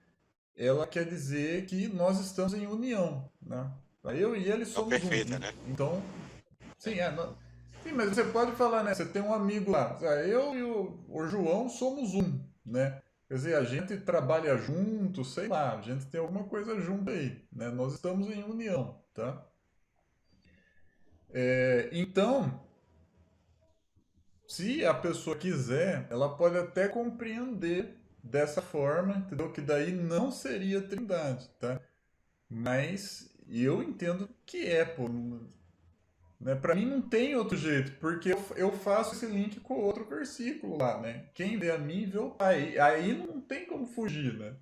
ela quer dizer que nós estamos em união, né? Tá? Eu e ele Não somos um. perfeita, né? Então, sim, sim, mas você pode falar, né? Você tem um amigo lá, eu e o João somos um, né? Quer dizer, a gente trabalha junto, sei lá, a gente tem alguma coisa junto aí, né? Nós estamos em união, tá? Então, se a pessoa quiser, ela pode até compreender dessa forma, entendeu? Que daí não seria trindade, tá? Mas eu entendo que pô. Né? Para mim não tem outro jeito, porque eu faço esse link com outro versículo lá, né? Quem vê a mim vê o Pai. Aí não tem como fugir, né?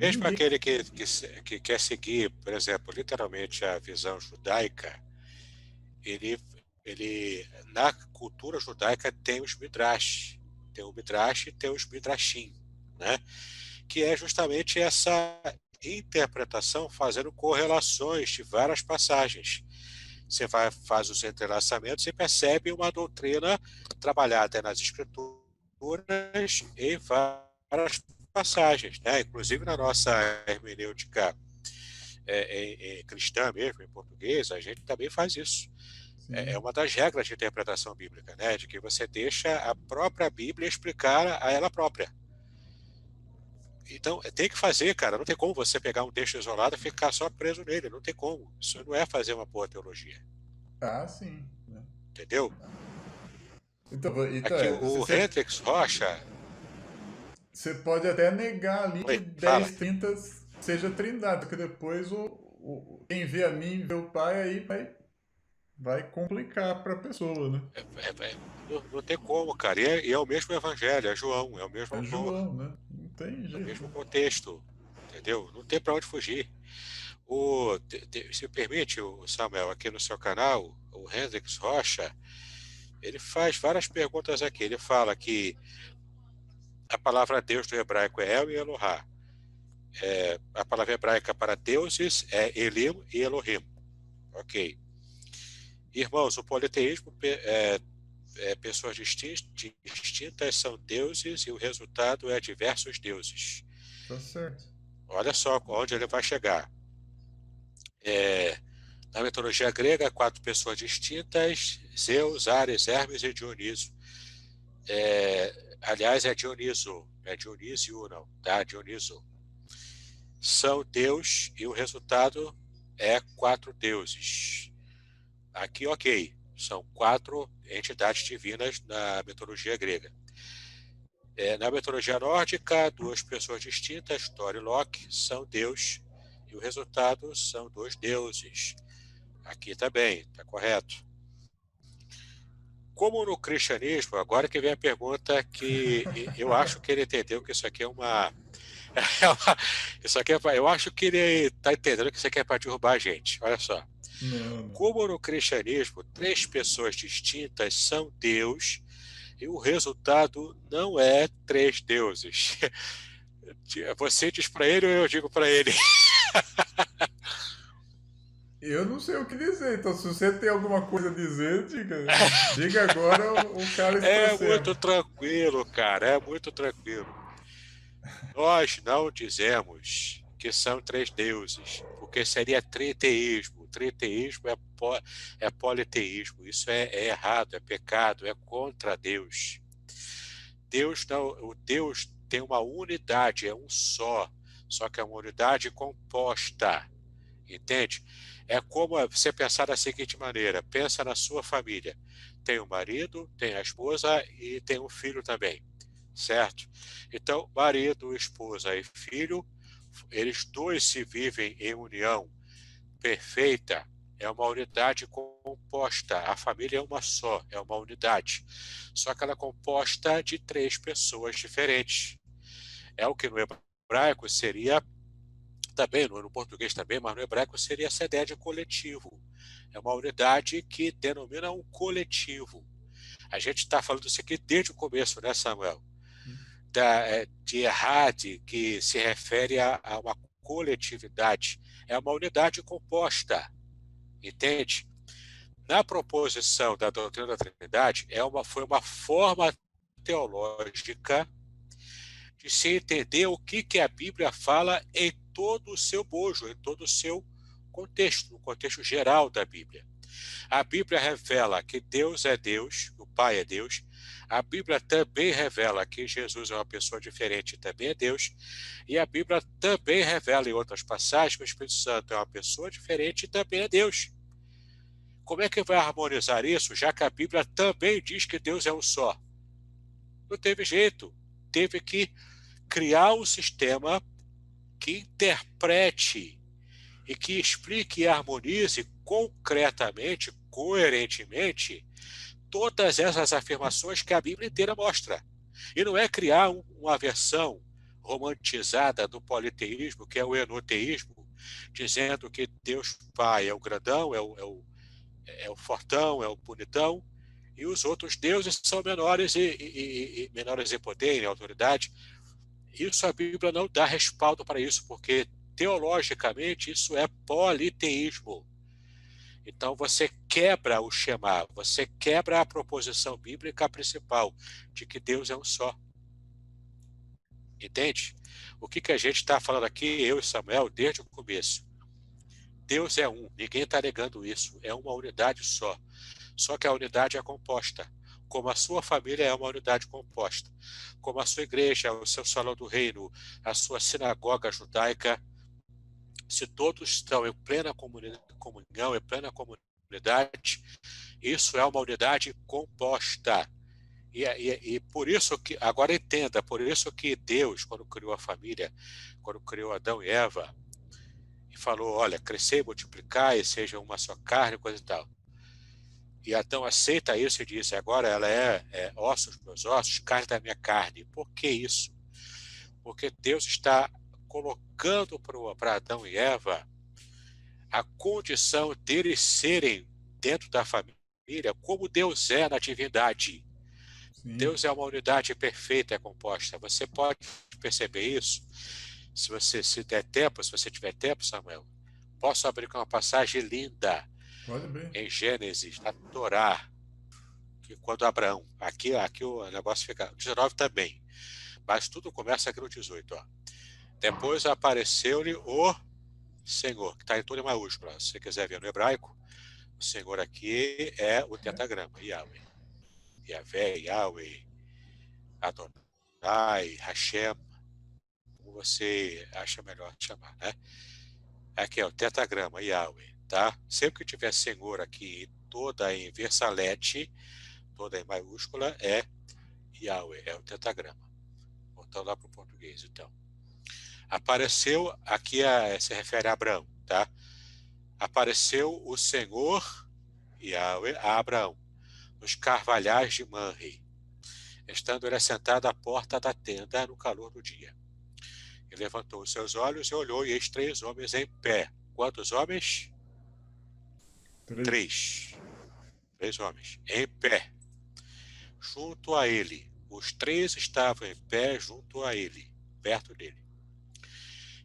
Mesmo para Ninguém. aquele que quer seguir, por exemplo, literalmente a visão judaica, ele, na cultura judaica tem os midrash. Tem o midrash e tem os midrashim, né? Que é justamente essa interpretação fazendo correlações de várias passagens. Você faz os entrelaçamentos e percebe uma doutrina trabalhada nas escrituras em várias passagens, né? Inclusive na nossa hermenêutica cristã mesmo, em português, a gente também faz isso. É Sim. uma das regras de interpretação bíblica, né? De que você deixa a própria Bíblia explicar a ela própria. Então, tem que fazer, cara. Não tem como você pegar um texto isolado e ficar só preso nele. Não tem como. Isso não é fazer uma boa teologia. Ah, sim. Né? Entendeu? Então Aqui você, o Hendrix Rocha. você pode até negar ali que Oi, fala. 10, 30 seja trindade, porque depois quem vê a mim vê o pai aí vai complicar para a pessoa, né? Não tem como, cara. E é o mesmo evangelho, é João, é o mesmo É autor, João, né? Não tem é o jeito. mesmo contexto. Entendeu? Não tem para onde fugir. Se permite, o Samuel, aqui no seu canal, o Hendrix Rocha, ele faz várias perguntas aqui. Ele fala que a palavra Deus no hebraico é El e Elohá. A palavra hebraica para deuses é Elim e Elohim. Ok. Irmãos, o politeísmo pessoas distintas são deuses e o resultado é diversos deuses. Tá certo. Olha só onde ele vai chegar. É, na mitologia grega, 4 pessoas distintas: Zeus, Ares, Hermes e Dioniso. Aliás, é Dioniso, é Dionísio, não, tá? Dioniso. São Deus e o resultado é 4 deuses. Aqui, ok, são 4 entidades divinas na mitologia grega. Na mitologia nórdica, 2 pessoas distintas, Thor e Loki, são Deus e o resultado são 2 deuses. Aqui também, está correto. Como no cristianismo, agora que vem a pergunta que eu acho que ele entendeu que isso aqui é uma. Isso aqui eu acho que ele está entendendo que isso aqui é para derrubar a gente. Olha só. Não, não. Como no cristianismo, 3 pessoas distintas são Deus e o resultado não é 3 deuses. Você diz para ele ou eu digo para ele? Eu não sei o que dizer, então se você tem alguma coisa a dizer, diga. Diga agora o cálice para É muito sempre. tranquilo, cara, é muito tranquilo. Nós não dizemos que são 3 deuses, porque seria triteísmo. Triteísmo é politeísmo. Isso é errado, é pecado, é contra Deus. Deus não, o Deus tem uma unidade, é um só que é uma unidade composta, entende? É como você pensar da seguinte maneira: pensa na sua família. Tem o marido, tem a esposa e tem um filho também, certo? Então, marido, esposa e filho, eles dois se vivem em união perfeita, é uma unidade composta. A família é uma só, é uma unidade. Só que ela é composta de 3 pessoas diferentes. É o que no hebraico seria, também, no português também, mas no hebraico seria essa ideia de coletivo. É uma unidade que denomina um coletivo. A gente está falando isso aqui desde o começo, né, Samuel? De Errad, que se refere a uma coletividade. É uma unidade composta, entende? Na proposição da doutrina da Trindade, foi uma forma teológica de se entender o que a Bíblia fala em todo o seu bojo, em todo o seu contexto, no contexto geral da Bíblia. A Bíblia revela que Deus é Deus, o Pai é Deus. A Bíblia também revela que Jesus é uma pessoa diferente e também é Deus. E a Bíblia também revela em outras passagens que o Espírito Santo é uma pessoa diferente e também é Deus. Como é que vai harmonizar isso, já que a Bíblia também diz que Deus é um só? Não teve jeito. Teve que criar um sistema que interprete e que explique e harmonize concretamente, coerentemente, todas essas afirmações que a Bíblia inteira mostra. E não é criar uma versão romantizada do politeísmo, que é o enoteísmo, dizendo que Deus Pai é o grandão, é o fortão, é o bonitão, e os outros deuses são menores menores em poder, em autoridade. Isso a Bíblia não dá respaldo para isso, porque teologicamente isso é politeísmo. Então você quebra o Shema, você quebra a proposição bíblica principal de que Deus é um só. Entende? O que a gente está falando aqui, eu e Samuel, desde o começo? Deus é um, ninguém está negando isso, é uma unidade só. Só que a unidade é composta. Como a sua família é uma unidade composta. Como a sua igreja, o seu salão do reino, a sua sinagoga judaica, se todos estão em plena comunhão, em plena comunidade, isso é uma unidade composta. E por isso que, agora entenda, por isso que Deus, quando criou a família, quando criou Adão e Eva, e falou, olha, crescer e multiplicar e seja uma só carne, coisa e tal. E Adão aceita isso e diz, agora ela é ossos dos meus ossos, carne da minha carne. Por que isso? Porque Deus está colocando para Adão e Eva a condição deles serem dentro da família como Deus é na divindade. Sim. Deus é uma unidade perfeita, é composta. Você pode perceber isso se você se você tiver tempo, Samuel. Posso abrir com uma passagem linda Pode abrir. em Gênesis, na Torá, que quando Abraão, aqui o negócio fica, 19 também, mas tudo começa aqui no 18. Ó. Depois apareceu-lhe o Senhor, que está em tudo em maiúscula. Se você quiser ver no hebraico, o Senhor aqui é o tetagrama, Yahweh. Yahvé, Yahweh, Adonai, Hashem, como você acha melhor chamar, né? Aqui é o tetagrama, Yahweh, tá? Sempre que tiver Senhor aqui, toda em versalete, toda em maiúscula, é Yahweh, é o tetagrama. Voltando lá para o português, então. Apareceu, aqui se refere a Abraão, tá? Apareceu o Senhor, Yahweh, a Abraão, nos carvalhais de Manre, estando ele assentado à porta da tenda no calor do dia. E levantou os seus olhos e olhou, e eis 3 homens em pé. Quantos homens? 3. 3. 3 homens em pé, junto a ele. Os 3 estavam em pé junto a ele, perto dele.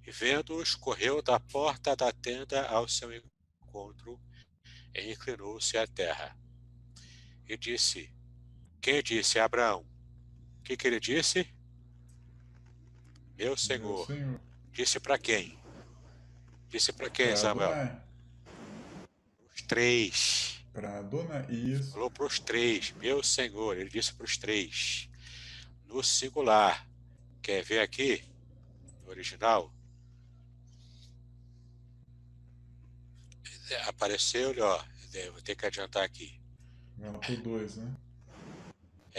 E vendo-os, correu da porta da tenda ao seu encontro e inclinou-se à terra. E disse, quem disse? Abraão. O que ele disse? Meu Meu Senhor. Senhor. Disse para quem? Disse para quem, Para Samuel? Adonai. Os 3. Para Adonai. Isso. Falou para os 3. Meu Senhor. Ele disse para os 3. No singular. Quer ver aqui? No original? Apareceu-lhe, ó. Vou ter que adiantar aqui. Vai lá pro 2, né?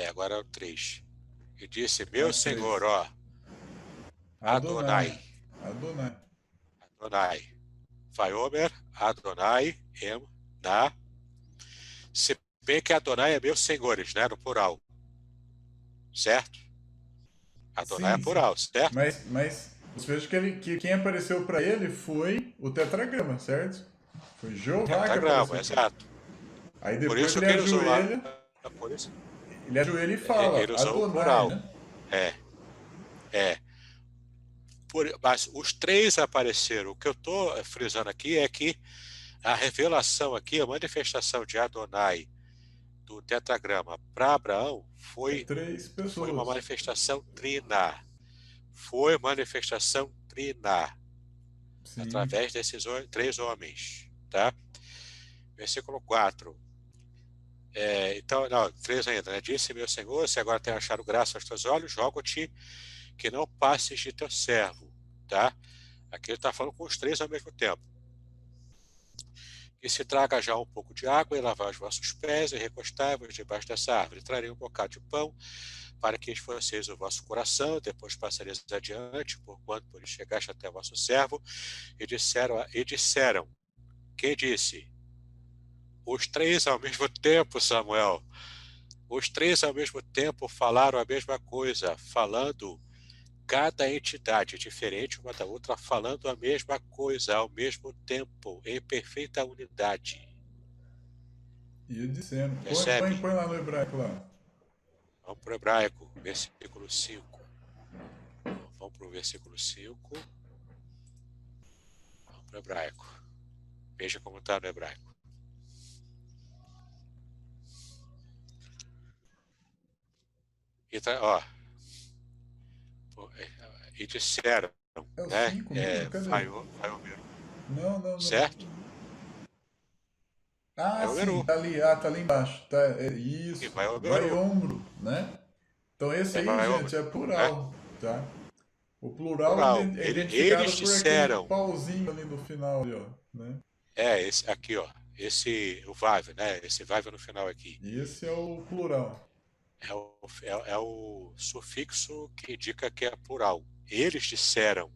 Agora é o 3. E disse, Ah, meu Senhor, 3. ó. Adonai. Adonai. Adonai. Adonai. Vaiomer, Adonai, Em, Na. Se bem que Adonai é meus senhores, né? No plural. Certo? Adonai é Sim, sim. plural, certo? Mas você veja que quem apareceu para ele foi o tetragrama, certo? Foi Jeová que Tetragrama, apareceu para ele. exato. Aí Por depois isso ele que ele usou, ajoelha, por isso, e fala, ele usou o Adonai, plural. né? É, é. Mas os 3 apareceram. O que eu estou frisando aqui é que a revelação aqui, a manifestação de Adonai do tetragrama para Abraão É foi, 3 foi uma pessoas. manifestação trina. Foi manifestação trina. Sim. Através desses 3 homens. Tá? Versículo 4. Então, não, 3 ainda, né? Disse, meu Senhor, se agora tenho achado graça aos teus olhos, rogo-te que não passes de teu servo. Tá? Aqui ele está falando com os 3 ao mesmo tempo. E se traga já um pouco de água e lavar os vossos pés e recostai-vos debaixo dessa árvore. Trarei um bocado de pão para que esforceis o vosso coração, depois passareis adiante, porquanto por isso chegaste até o vosso servo. E disseram, quem disse? Os 3 ao mesmo tempo, Samuel. Os 3 ao mesmo tempo falaram a mesma coisa, falando cada entidade diferente uma da outra, falando a mesma coisa ao mesmo tempo, em perfeita unidade. Ia dizendo. Percebe? Põe lá no hebraico lá. Vamos para o hebraico, versículo 5. Vamos para o versículo 5. Vamos para o hebraico. Veja como está no hebraico. E tá, ó, E disseram, É o né? 5 mesmo? Cadê? Vai o Meru, Não, não, não. certo? Ah, Vai o sim, Meru, tá ali. Ah, tá ali embaixo. Tá, e isso. vai o Vai Meru, ombro, né? Então esse aí, vai o gente, Meru, é né? plural, tá? O plural Plural. é Eles identificado por aquele disseram, pauzinho ali no final, ali, ó, né? esse aqui, ó, o Vav, né? Esse Vav no final aqui. E esse é o plural. É o sufixo que indica que é plural. Eles disseram,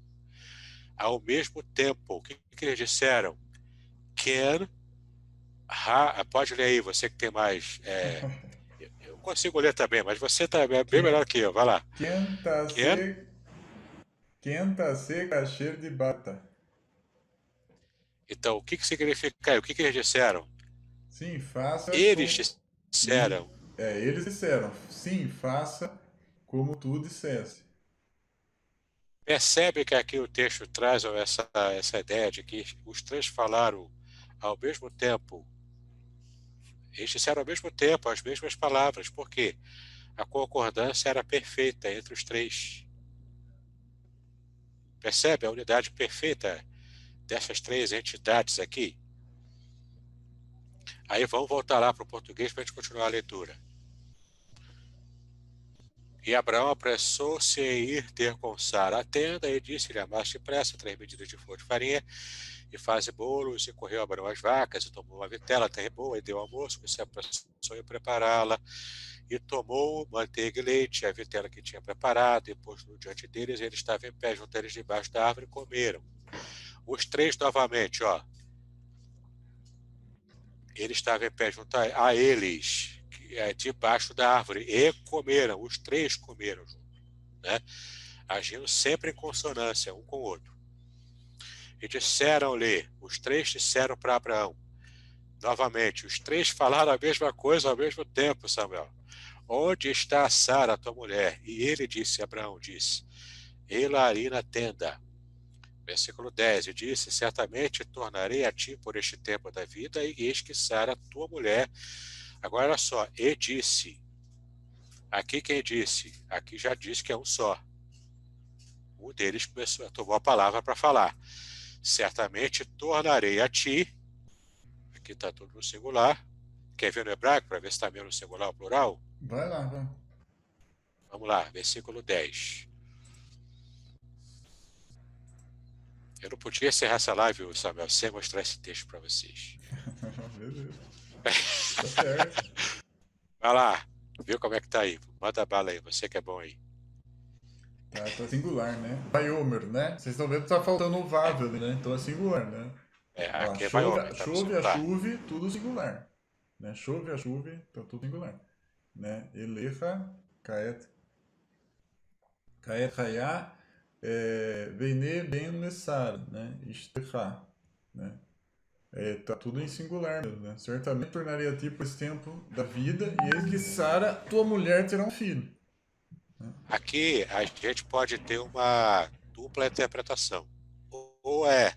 ao mesmo tempo, o que eles disseram? Can, pode ler aí, você que tem mais. Eu consigo ler também, mas você tá bem Quem, melhor que eu, vai lá. quem tá Can, se, quem tá se cachê de bata. então, o que significa aí? O que eles disseram? Sim, faça como. Eles disseram. Eles disseram, sim, faça como tu dissesse. Percebe que aqui o texto traz essa ideia de que os três falaram ao mesmo tempo. Eles disseram ao mesmo tempo as mesmas palavras. Por quê? A concordância era perfeita entre os três. Percebe a unidade perfeita dessas três entidades aqui? Aí vamos voltar lá para o português para a gente continuar a leitura. E Abraão apressou-se em ir ter com Sara a tenda e disse-lhe: amasse depressa 3 medidas de flor de farinha e faze bolos. E correu Abraão as vacas e tomou uma vitela, boa e deu ao moço, que se apressou em prepará-la. E tomou manteiga e leite, a vitela que tinha preparado, e pôs-no diante deles. E ele estava em pé junto a eles debaixo da árvore e comeram. Os três novamente, ó. Ele estava em pé junto a eles, debaixo da árvore, e comeram. Os três comeram junto, né? Agindo sempre em consonância um com o outro. E disseram-lhe, os três disseram para Abraão, novamente, os três falaram a mesma coisa ao mesmo tempo, Samuel. Onde está Sara, tua mulher? E ele disse, Abraão disse, ela ali na tenda. Versículo 10, e disse, certamente tornarei a ti por este tempo da vida, e eis que Sara, tua mulher, agora olha só, e disse, aqui quem disse? Aqui já disse que é um só. Um deles tomou a palavra para falar. Certamente tornarei a ti, aqui está tudo no singular. Quer ver no hebraico para ver se está mesmo no singular ou plural? Vai lá, vai. Vamos lá, versículo 10. Eu não podia encerrar essa live, Samuel, sem mostrar esse texto para vocês. Beleza. Tá certo. Vai lá, viu como é que tá aí? Manda bala aí, você que é bom aí. Tá singular, né? Vaiomer, né? Vocês estão vendo que tá faltando o É, vav ali, né? Então é singular, né? Olha lá, aqui é Vaiomer, tá no chove a singular. chuve, tudo singular. Né? Chove a chuve, tá tudo singular. Né? Elecha, caet, caet hayá, veine ben messar, né? Ishtecha, né? Tá tudo em singular mesmo, né? Certamente tornaria a ti por esse tempo da vida, e eis que Sara, tua mulher, terá um filho. Aqui a gente pode ter uma dupla interpretação. Ou é,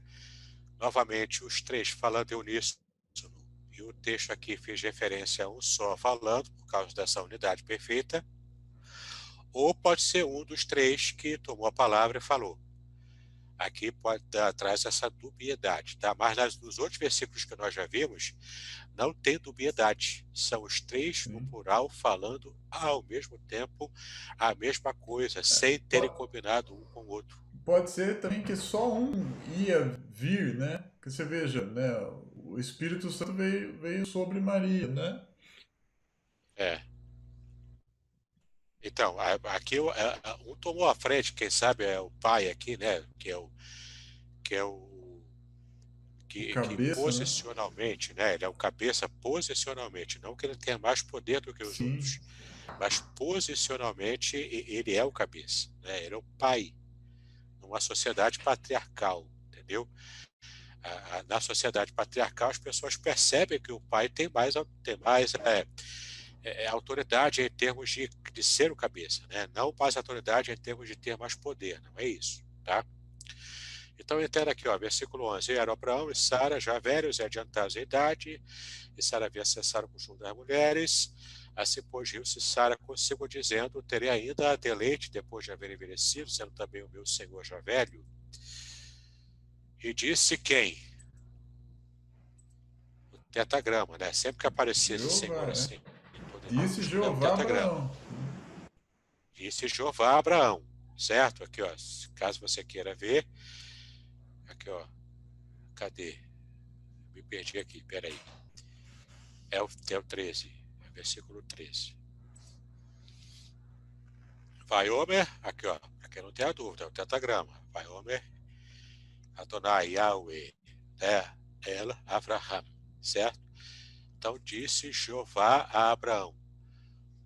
novamente, os três falando em uníssono, e o texto aqui fez referência a um só falando, por causa dessa unidade perfeita, ou pode ser um dos três que tomou a palavra e falou. Aqui traz essa dubiedade, tá? Mas nos outros versículos que nós já vimos, não tem dubiedade. São os três no Sim. plural falando ao mesmo tempo a mesma coisa, sem terem combinado um com o outro. Pode ser também que só um ia vir, né? Que você veja, né? O Espírito Santo veio sobre Maria, né? É. Então, aqui um tomou a frente, quem sabe é o pai aqui, né? Que é o O que cabeça, né? posicionalmente, né? Ele é o cabeça posicionalmente, não que ele tenha mais poder do que os Sim. outros, mas posicionalmente ele é o cabeça, né? Ele é o pai numa sociedade patriarcal, entendeu? Na sociedade patriarcal as pessoas percebem que o pai tem mais autoridade em termos de ser o cabeça, né? Não mais autoridade em termos de ter mais poder, não é isso, tá? Então entenda aqui, ó, versículo 11, eram Abraão e Sara já velhos e adiantados em idade, e Sara havia cessado com o conjunto das mulheres. Assim, pois, riu-se Sara consigo, dizendo: terei ainda deleite depois de haver envelhecido, sendo também o meu senhor já velho? E disse quem? O tetagrama, né? Sempre que aparecesse Senhor Jeová, é. assim, Disse poderoso, é o Jeová a tetagrama. Abraão. Disse Jeová a Abraão, certo? Aqui, ó, caso você queira ver, aqui, ó, cadê? Me perdi aqui, peraí. É o 13, é o versículo 13. Vai, Homer, aqui, ó, para quem não tem a dúvida, é o tetagrama. Vai, Homer, Adonai, Yahweh, né? El, Avraham, certo? Então disse Jeová a Abraão: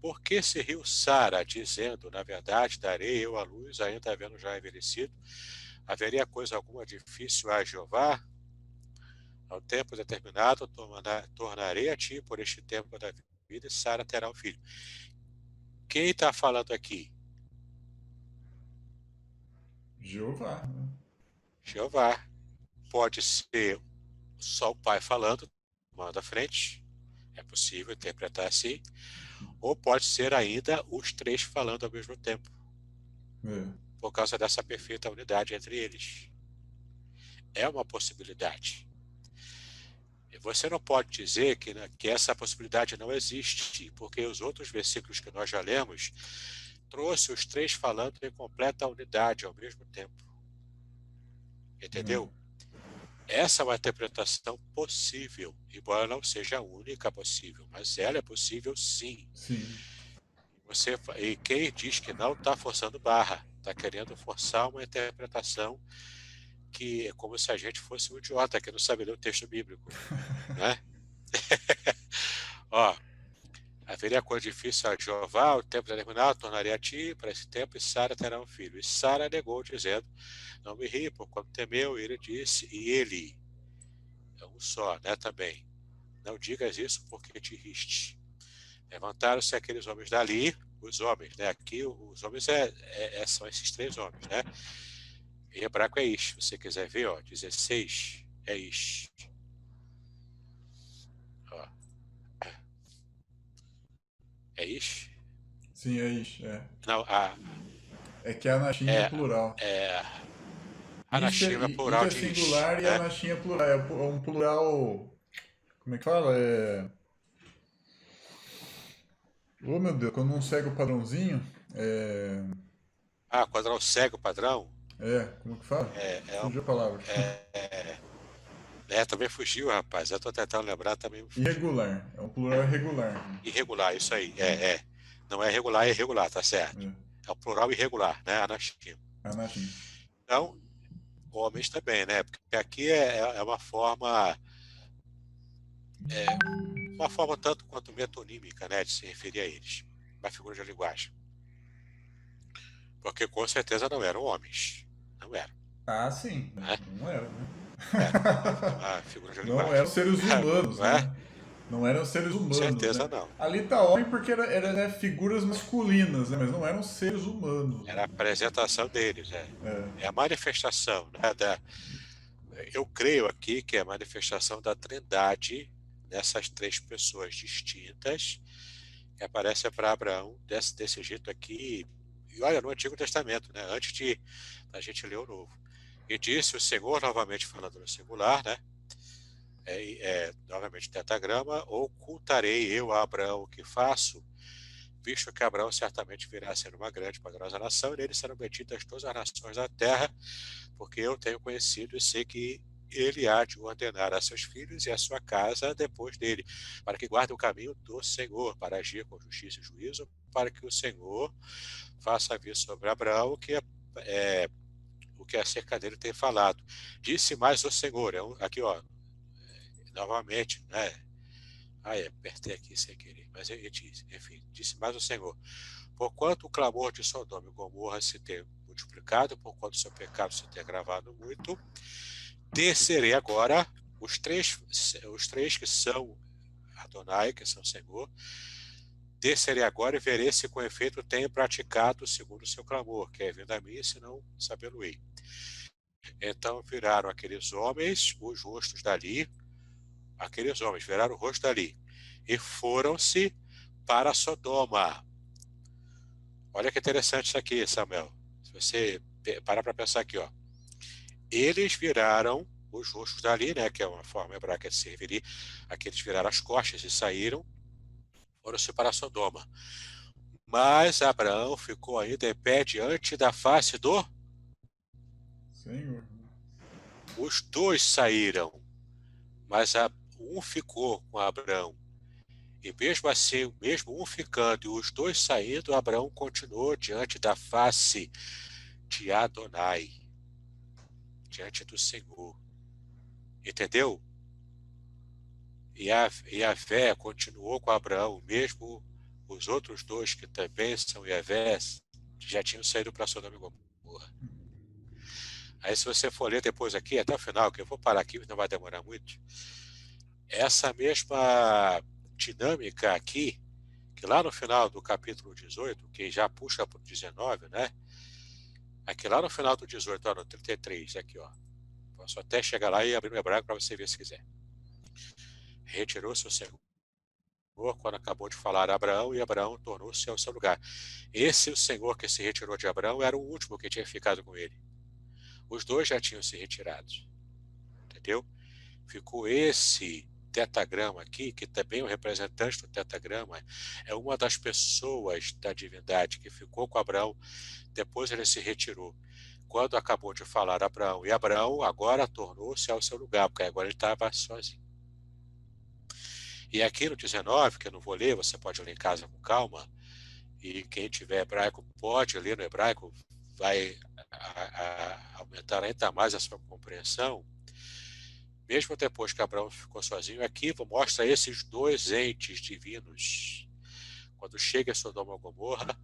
por que se riu Sara, dizendo: na verdade, darei eu a luz, ainda havendo já envelhecido? Haveria coisa alguma difícil a Jeová? Ao tempo determinado, tornarei a ti por este tempo da vida, e Sara terá um filho. Quem está falando aqui? Jeová, né? Jeová. Pode ser só o pai falando, manda à frente, é possível interpretar assim, ou pode ser ainda os três falando ao mesmo tempo, É. por causa dessa perfeita unidade entre eles. É uma possibilidade. E você não pode dizer que essa possibilidade não existe, porque os outros versículos que nós já lemos trouxe os três falando em completa unidade ao mesmo tempo. É. Entendeu? Essa é uma interpretação possível, embora não seja a única possível, mas ela é possível sim. Sim. E quem diz que não está forçando barra, está querendo forçar uma interpretação que é como se a gente fosse um idiota que não sabe ler o texto bíblico, né? Ó, haveria coisa difícil a Jeová, o tempo determinado, tornaria a ti para esse tempo, e Sara terá um filho. E Sara negou, dizendo: não me ri, por quanto temeu. E ele disse, e ele, é um só, né, também: não digas isso, porque te riste. Levantaram-se aqueles homens dali, os homens, né? Aqui os homens são esses três homens, né? Em hebraico é ish. Se você quiser ver, ó, 16 é ish. Ó, é ish? Sim, é isso. É. Não, É que a Anashim é é, plural. é Ish Anashim é Ish plural é de ish, singular e né? Anashim é plural. É um plural. Como é que fala? Oh meu Deus, quando não segue o padrãozinho. É. Quadral cego padrão, Como que fala? é, é, um- Fugiu a palavra. também fugiu, rapaz. Eu tô tentando lembrar, também me fugiu. Irregular. É um plural irregular. Irregular, isso aí, Não é regular, é irregular, tá certo. É. É o plural irregular, né? Anashim. Anashim. Então, homens também, né? Porque aqui é uma forma tanto quanto metonímica, né, de se referir a eles, uma figura de linguagem. Porque com certeza não eram homens. Não eram, Ah, sim. né? Não era, né? Não eram. É uma figura de Não eram linguagem. seres humanos, Não é? né? Não eram seres Com humanos, né? certeza não. Ali tá homem porque era né, figuras masculinas, né? Mas não eram seres humanos. Era a apresentação deles, É. É a manifestação, né, eu creio aqui que é a manifestação da Trindade nessas três pessoas distintas que aparece para Abraão desse jeito aqui. E olha, no Antigo Testamento, né? Antes de a gente ler o Novo. E disse o Senhor, novamente falando no singular, né? Novamente tetagrama: ocultarei eu a Abraão o que faço, visto que Abraão certamente virá a ser uma grande e poderosa nação, e nele serão metidas todas as nações da terra, porque eu tenho conhecido e sei que ele há de ordenar a seus filhos e a sua casa depois dele, para que guardem o caminho do Senhor, para agir com justiça e juízo, para que o Senhor faça vir sobre Abraão o que acerca dele tem falado. Disse mais o Senhor, aqui ó, novamente, né? Apertei aqui sem querer, mas ele disse, enfim, disse mais o Senhor: porquanto o clamor de Sodoma e Gomorra se tem multiplicado, porquanto o seu pecado se tem agravado muito, descerei agora os três que são Adonai, que são Senhor, descerei agora e verei se com efeito tenho praticado segundo o seu clamor, que é vindo a mim, se não sabê-lo-ei. Então viraram aqueles homens os rostos dali, aqueles homens viraram o rosto dali, e foram-se para Sodoma. Olha que interessante isso aqui, Samuel. Se você parar para pensar aqui, ó. Eles viraram os rostos dali, né, que é uma forma hebraica de se referir, aqueles viraram as costas e saíram, foram-se para Sodoma. Mas Abraão ficou ainda em pé diante da face do... Senhor. Os dois saíram, mas um ficou com Abraão. E mesmo assim, mesmo um ficando e os dois saindo, Abraão continuou diante da face de Adonai, diante do Senhor. Entendeu? E a fé continuou com Abraão, mesmo os outros dois, que também são Yahvés, já tinham saído para Sodoma e Gomorra. Aí, se você for ler depois aqui, até o final, que eu vou parar aqui, não vai demorar muito, essa mesma dinâmica aqui, que lá no final do capítulo 18, que já puxa para o 19, né? Aqui lá no final do 18, ó, no 33, aqui, ó. Posso até chegar lá e abrir no hebraico para você ver se quiser. Retirou-se o Senhor quando acabou de falar a Abraão, e Abraão tornou-se ao seu lugar. Esse o Senhor que se retirou de Abraão era o último que tinha ficado com ele. Os dois já tinham se retirado. Entendeu? Ficou esse tetagrama aqui, que também é o representante do tetagrama, é uma das pessoas da divindade que ficou com Abraão, depois ele se retirou. Quando acabou de falar Abraão, e Abraão agora tornou-se ao seu lugar, porque agora ele estava sozinho. E aqui no 19, que eu não vou ler, você pode ler em casa com calma, e quem tiver hebraico pode ler no hebraico, vai aumentar ainda mais a sua compreensão. Mesmo depois que Abraão ficou sozinho, aqui mostra esses dois entes divinos. Quando chega a Sodoma e Gomorra,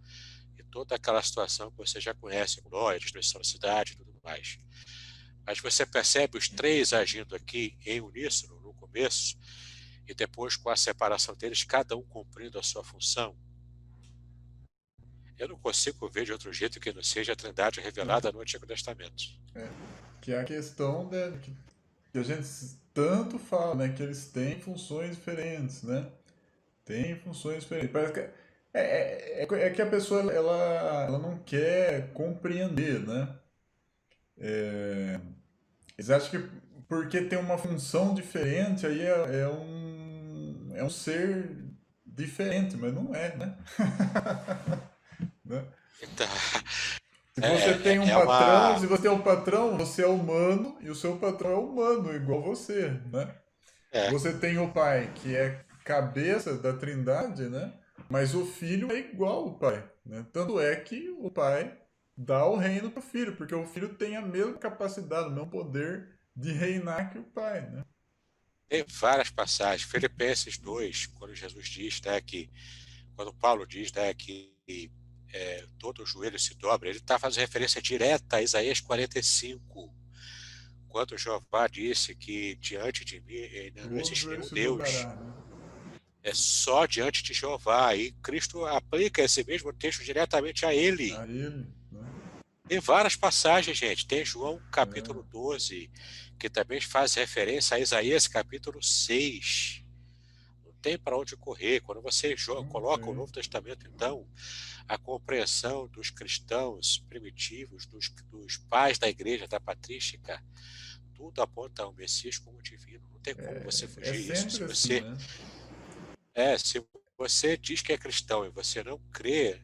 e toda aquela situação que você já conhece, glória, destruição da cidade e tudo mais. Mas você percebe os três agindo aqui em uníssono no começo, e depois com a separação deles, cada um cumprindo a sua função. Eu não consigo ver de outro jeito que não seja a Trindade revelada no Antigo Testamento. Que é a questão que a gente tanto fala, né? Que eles têm funções diferentes, né? Tem funções diferentes. Parece que é que a pessoa ela não quer compreender, né? Eles acham que porque tem uma função diferente, aí é um ser diferente, mas não é, né? Né? Então, Se você tem um é patrão, uma... se você é um patrão, você é humano e o seu patrão é humano, igual você, né? É, Você tem o pai, que é cabeça da Trindade, né? Mas o filho é igual ao pai, né? Tanto é que o pai dá o reino pro filho, porque o filho tem a mesma capacidade, o mesmo poder de reinar que o pai, né? tem várias passagens. Filipenses 2, quando Jesus diz, né, que... Quando Paulo diz, né, que todo joelho se dobra, ele está fazendo referência direta a Isaías 45, quando Jeová disse que diante de mim não Todo existe joelho nenhum se Deus, dobrará, né? é só diante de Jeová. E Cristo aplica esse mesmo texto diretamente a ele. A ele, né? Tem várias passagens, gente. Tem João capítulo É, 12, que também faz referência a Isaías capítulo 6. Não tem para onde correr. Quando você não coloca o tem. Novo Testamento, então, a compreensão dos cristãos primitivos, dos pais da igreja, da patrística, tudo aponta ao Messias como divino. Não tem como você É fugir disso. sempre assim, né? Se você diz que é cristão e você não crê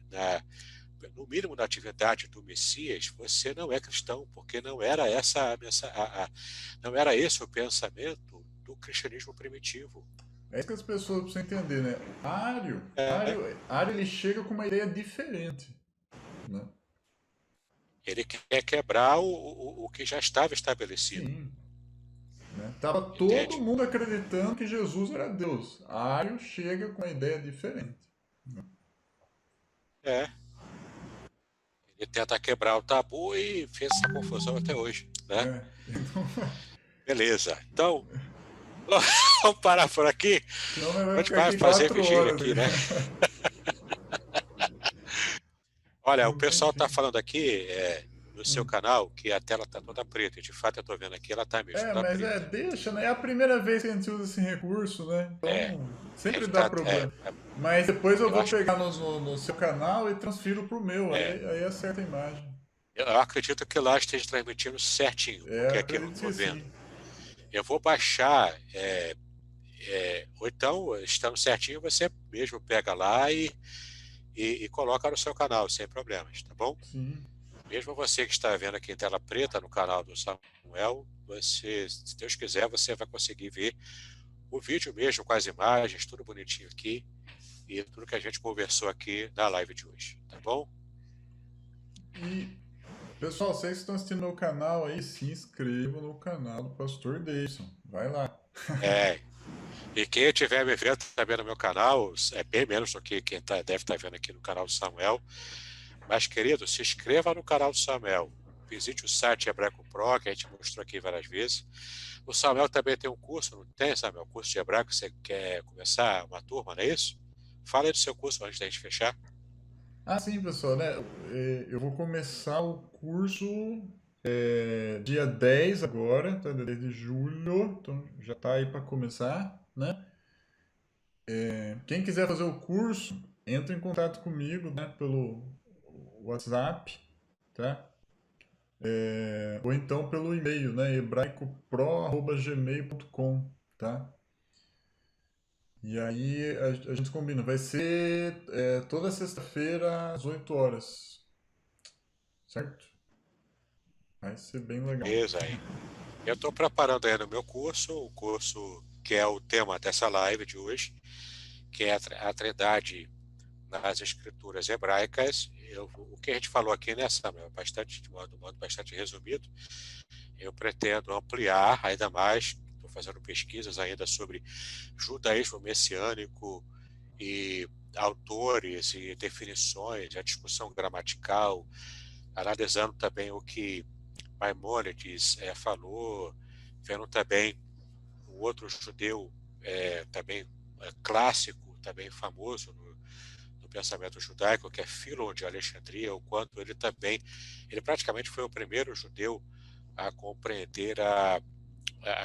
no mínimo na atividade do Messias, você não é cristão, porque não era não era esse o pensamento do cristianismo primitivo. É isso que as pessoas precisam entender, né? É, Ário ele chega com uma ideia diferente, né? ele quer quebrar o que já estava estabelecido, Sim, né? Tava todo entende? mundo acreditando que Jesus era Deus. Ário chega com uma ideia diferente. É, ele tenta quebrar o tabu e fez essa confusão até hoje, né? É. Então, Beleza. Então, vamos parar por aqui. senão nós vamos Onde ficar vai aqui fazer 4 horas. vigília aqui, né? Olha, o Não tem pessoal está fim. falando aqui no seu canal que a tela está toda preta. E de fato, eu estou vendo aqui, ela está mesmo, está Mas preta. deixa, né? É a primeira vez que a gente usa esse recurso, né? É, Então, ele sempre dá tá, problema. Mas depois eu Eu vou acho pegar no seu canal e transfiro pro meu, é, aí acerta a imagem. eu acredito que lá esteja transmitindo certinho, É, porque aqui eu não acredito estou que sim. vendo. Eu vou baixar, ou então, estando certinho, você mesmo pega lá e coloca no seu canal, sem problemas, tá bom? Sim. Mesmo você que está vendo aqui em tela preta no canal do Samuel, você, se Deus quiser, você vai conseguir ver o vídeo mesmo com as imagens, tudo bonitinho aqui e tudo que a gente conversou aqui na live de hoje, tá bom? E, pessoal, vocês que estão assistindo meu canal aí, se inscrevam no canal do Pastor Davidson. Vai lá. É, e quem estiver me vendo também no meu canal, é bem menos do que quem deve estar vendo aqui no canal do Samuel. Mas, querido, se inscreva no canal do Samuel. Visite o site Hebraico Pro, que a gente mostrou aqui várias vezes. O Samuel também tem um curso, não tem, Samuel? Curso de hebraico, você quer começar uma turma, não é isso? Fala aí do seu curso antes da gente fechar. Ah, sim, pessoal, né? Eu vou começar o curso dia 10 agora, tá? 10 de julho, então já tá aí para começar, né? Quem quiser fazer o curso, entra em contato comigo, né? Pelo WhatsApp, tá? Ou então pelo e-mail, né? hebraicopro@gmail.com, tá? E aí a gente combina. Vai ser toda sexta-feira às 8 horas, certo? Vai ser bem legal. Beleza aí. Eu estou preparando aí no meu curso, o curso que é o tema dessa live de hoje, que é a Trindade nas escrituras hebraicas. O que a gente falou aqui, né, Samuel, bastante, de modo bastante resumido, eu pretendo ampliar ainda mais, estou fazendo pesquisas ainda sobre judaísmo messiânico e autores e definições, a discussão gramatical, analisando também o que Maimônides falou, vendo também um outro judeu também clássico, também famoso no pensamento judaico, que é Filon de Alexandria, o quanto ele praticamente foi o primeiro judeu a compreender a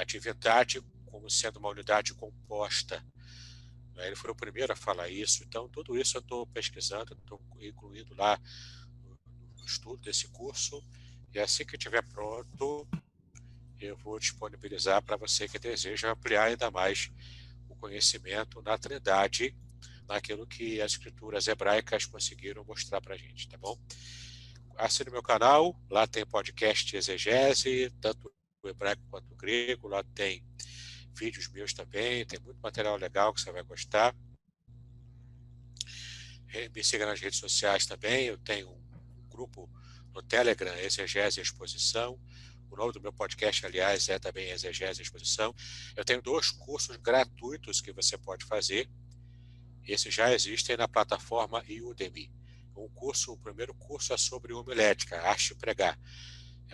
divindade como sendo uma unidade composta. Né? Ele foi o primeiro a falar isso. Então, tudo isso eu estou pesquisando, estou incluindo lá no estudo desse curso. E assim que estiver pronto, eu vou disponibilizar para você que deseja ampliar ainda mais o conhecimento na Trindade, naquilo que as escrituras hebraicas conseguiram mostrar para a gente, tá bom? Assine meu canal, lá tem podcast de exegese, tanto o hebraico quanto o grego, lá tem vídeos meus também, tem muito material legal que você vai gostar. Me siga nas redes sociais também, eu tenho um grupo no Telegram, Exegese e Exposição. O nome do meu podcast, aliás, é também Exegese e Exposição. Eu tenho 2 cursos gratuitos que você pode fazer. Esses já existem na plataforma Udemy. O primeiro curso é sobre homilética, arte de pregar.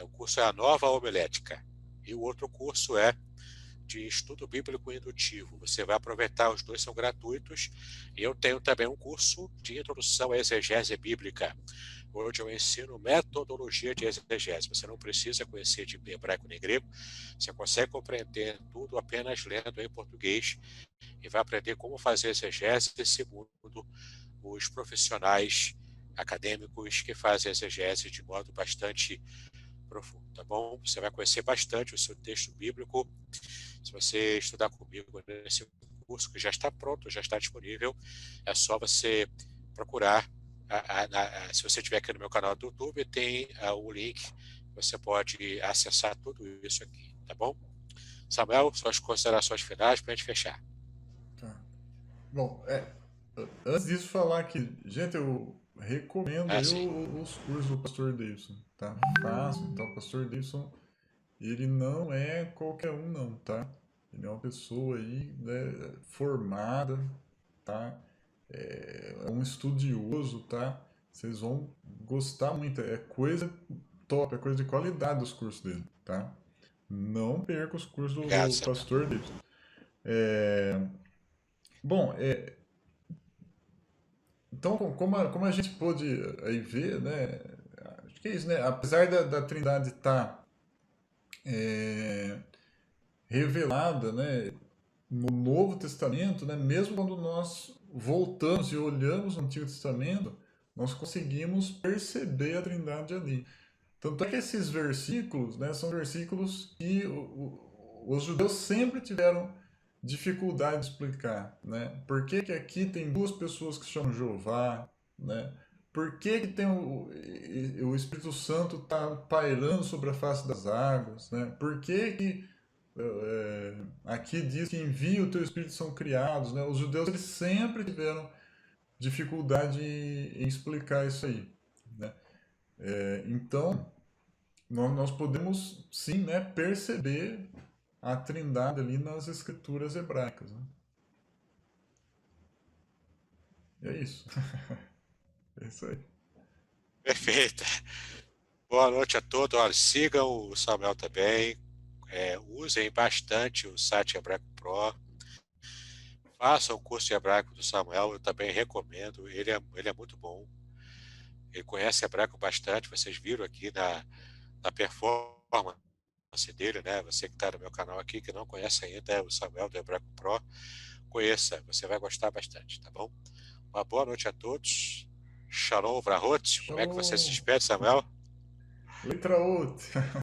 O curso é a nova homilética. E o outro curso é de estudo bíblico indutivo. Você vai aproveitar, os dois são gratuitos. E eu tenho também um curso de introdução à exegese bíblica, onde eu ensino metodologia de exegese. Você não precisa conhecer de hebraico nem grego, você consegue compreender tudo apenas lendo em português e vai aprender como fazer exegese segundo os profissionais acadêmicos que fazem exegese de modo bastante profundo, tá bom? Você vai conhecer bastante o seu texto bíblico. Se você estudar comigo nesse curso que já está pronto, já está disponível, é só você procurar. Se você estiver aqui no meu canal do YouTube, tem o link, você pode acessar tudo isso aqui, tá bom? Samuel, suas considerações finais para a gente fechar. Tá. Bom, antes disso falar que, gente, eu recomendo Ah, aí sim. os cursos do Pastor Davidson, tá? Façam, então, o Pastor Davidson, ele não é qualquer um não, tá? Ele é uma pessoa aí, né, formada, tá? É um estudioso, tá? Vocês vão gostar muito, é coisa top, é coisa de qualidade os cursos dele, tá? Não perca os cursos Obrigado, do Samuel. Pastor Davidson. Bom, então, como a gente pôde aí ver, né? Acho que é isso, né? Apesar da Trindade estar revelada, né, no Novo Testamento, né, mesmo quando nós voltamos e olhamos no Antigo Testamento, nós conseguimos perceber a Trindade ali. Tanto é que esses versículos, né, são versículos que os judeus sempre tiveram dificuldade de explicar, né? Por que que aqui tem duas pessoas que se chamam Jeová, né? Por que que tem o Espírito Santo está pairando sobre a face das águas, né? Por que que aqui diz que envia o teu Espírito são criados, né? Os judeus eles sempre tiveram dificuldade em explicar isso aí, né? Então nós podemos sim, né, perceber a trindade ali nas escrituras hebraicas. Né? E é isso. É isso aí. Perfeito. Boa noite a todos. Olha, sigam o Samuel também. Usem bastante o site Hebraico Pro. Façam o curso de hebraico do Samuel, eu também recomendo. Ele é muito bom. Ele conhece hebraico bastante. Vocês viram aqui na performance dele, né? Você que está no meu canal aqui, que não conhece ainda o Samuel do Hebraico Pro, conheça. Você vai gostar bastante, tá bom? Uma boa noite a todos. Shalom, Vrahot. Como é que você se Shalom. despede, Samuel? Letra outra.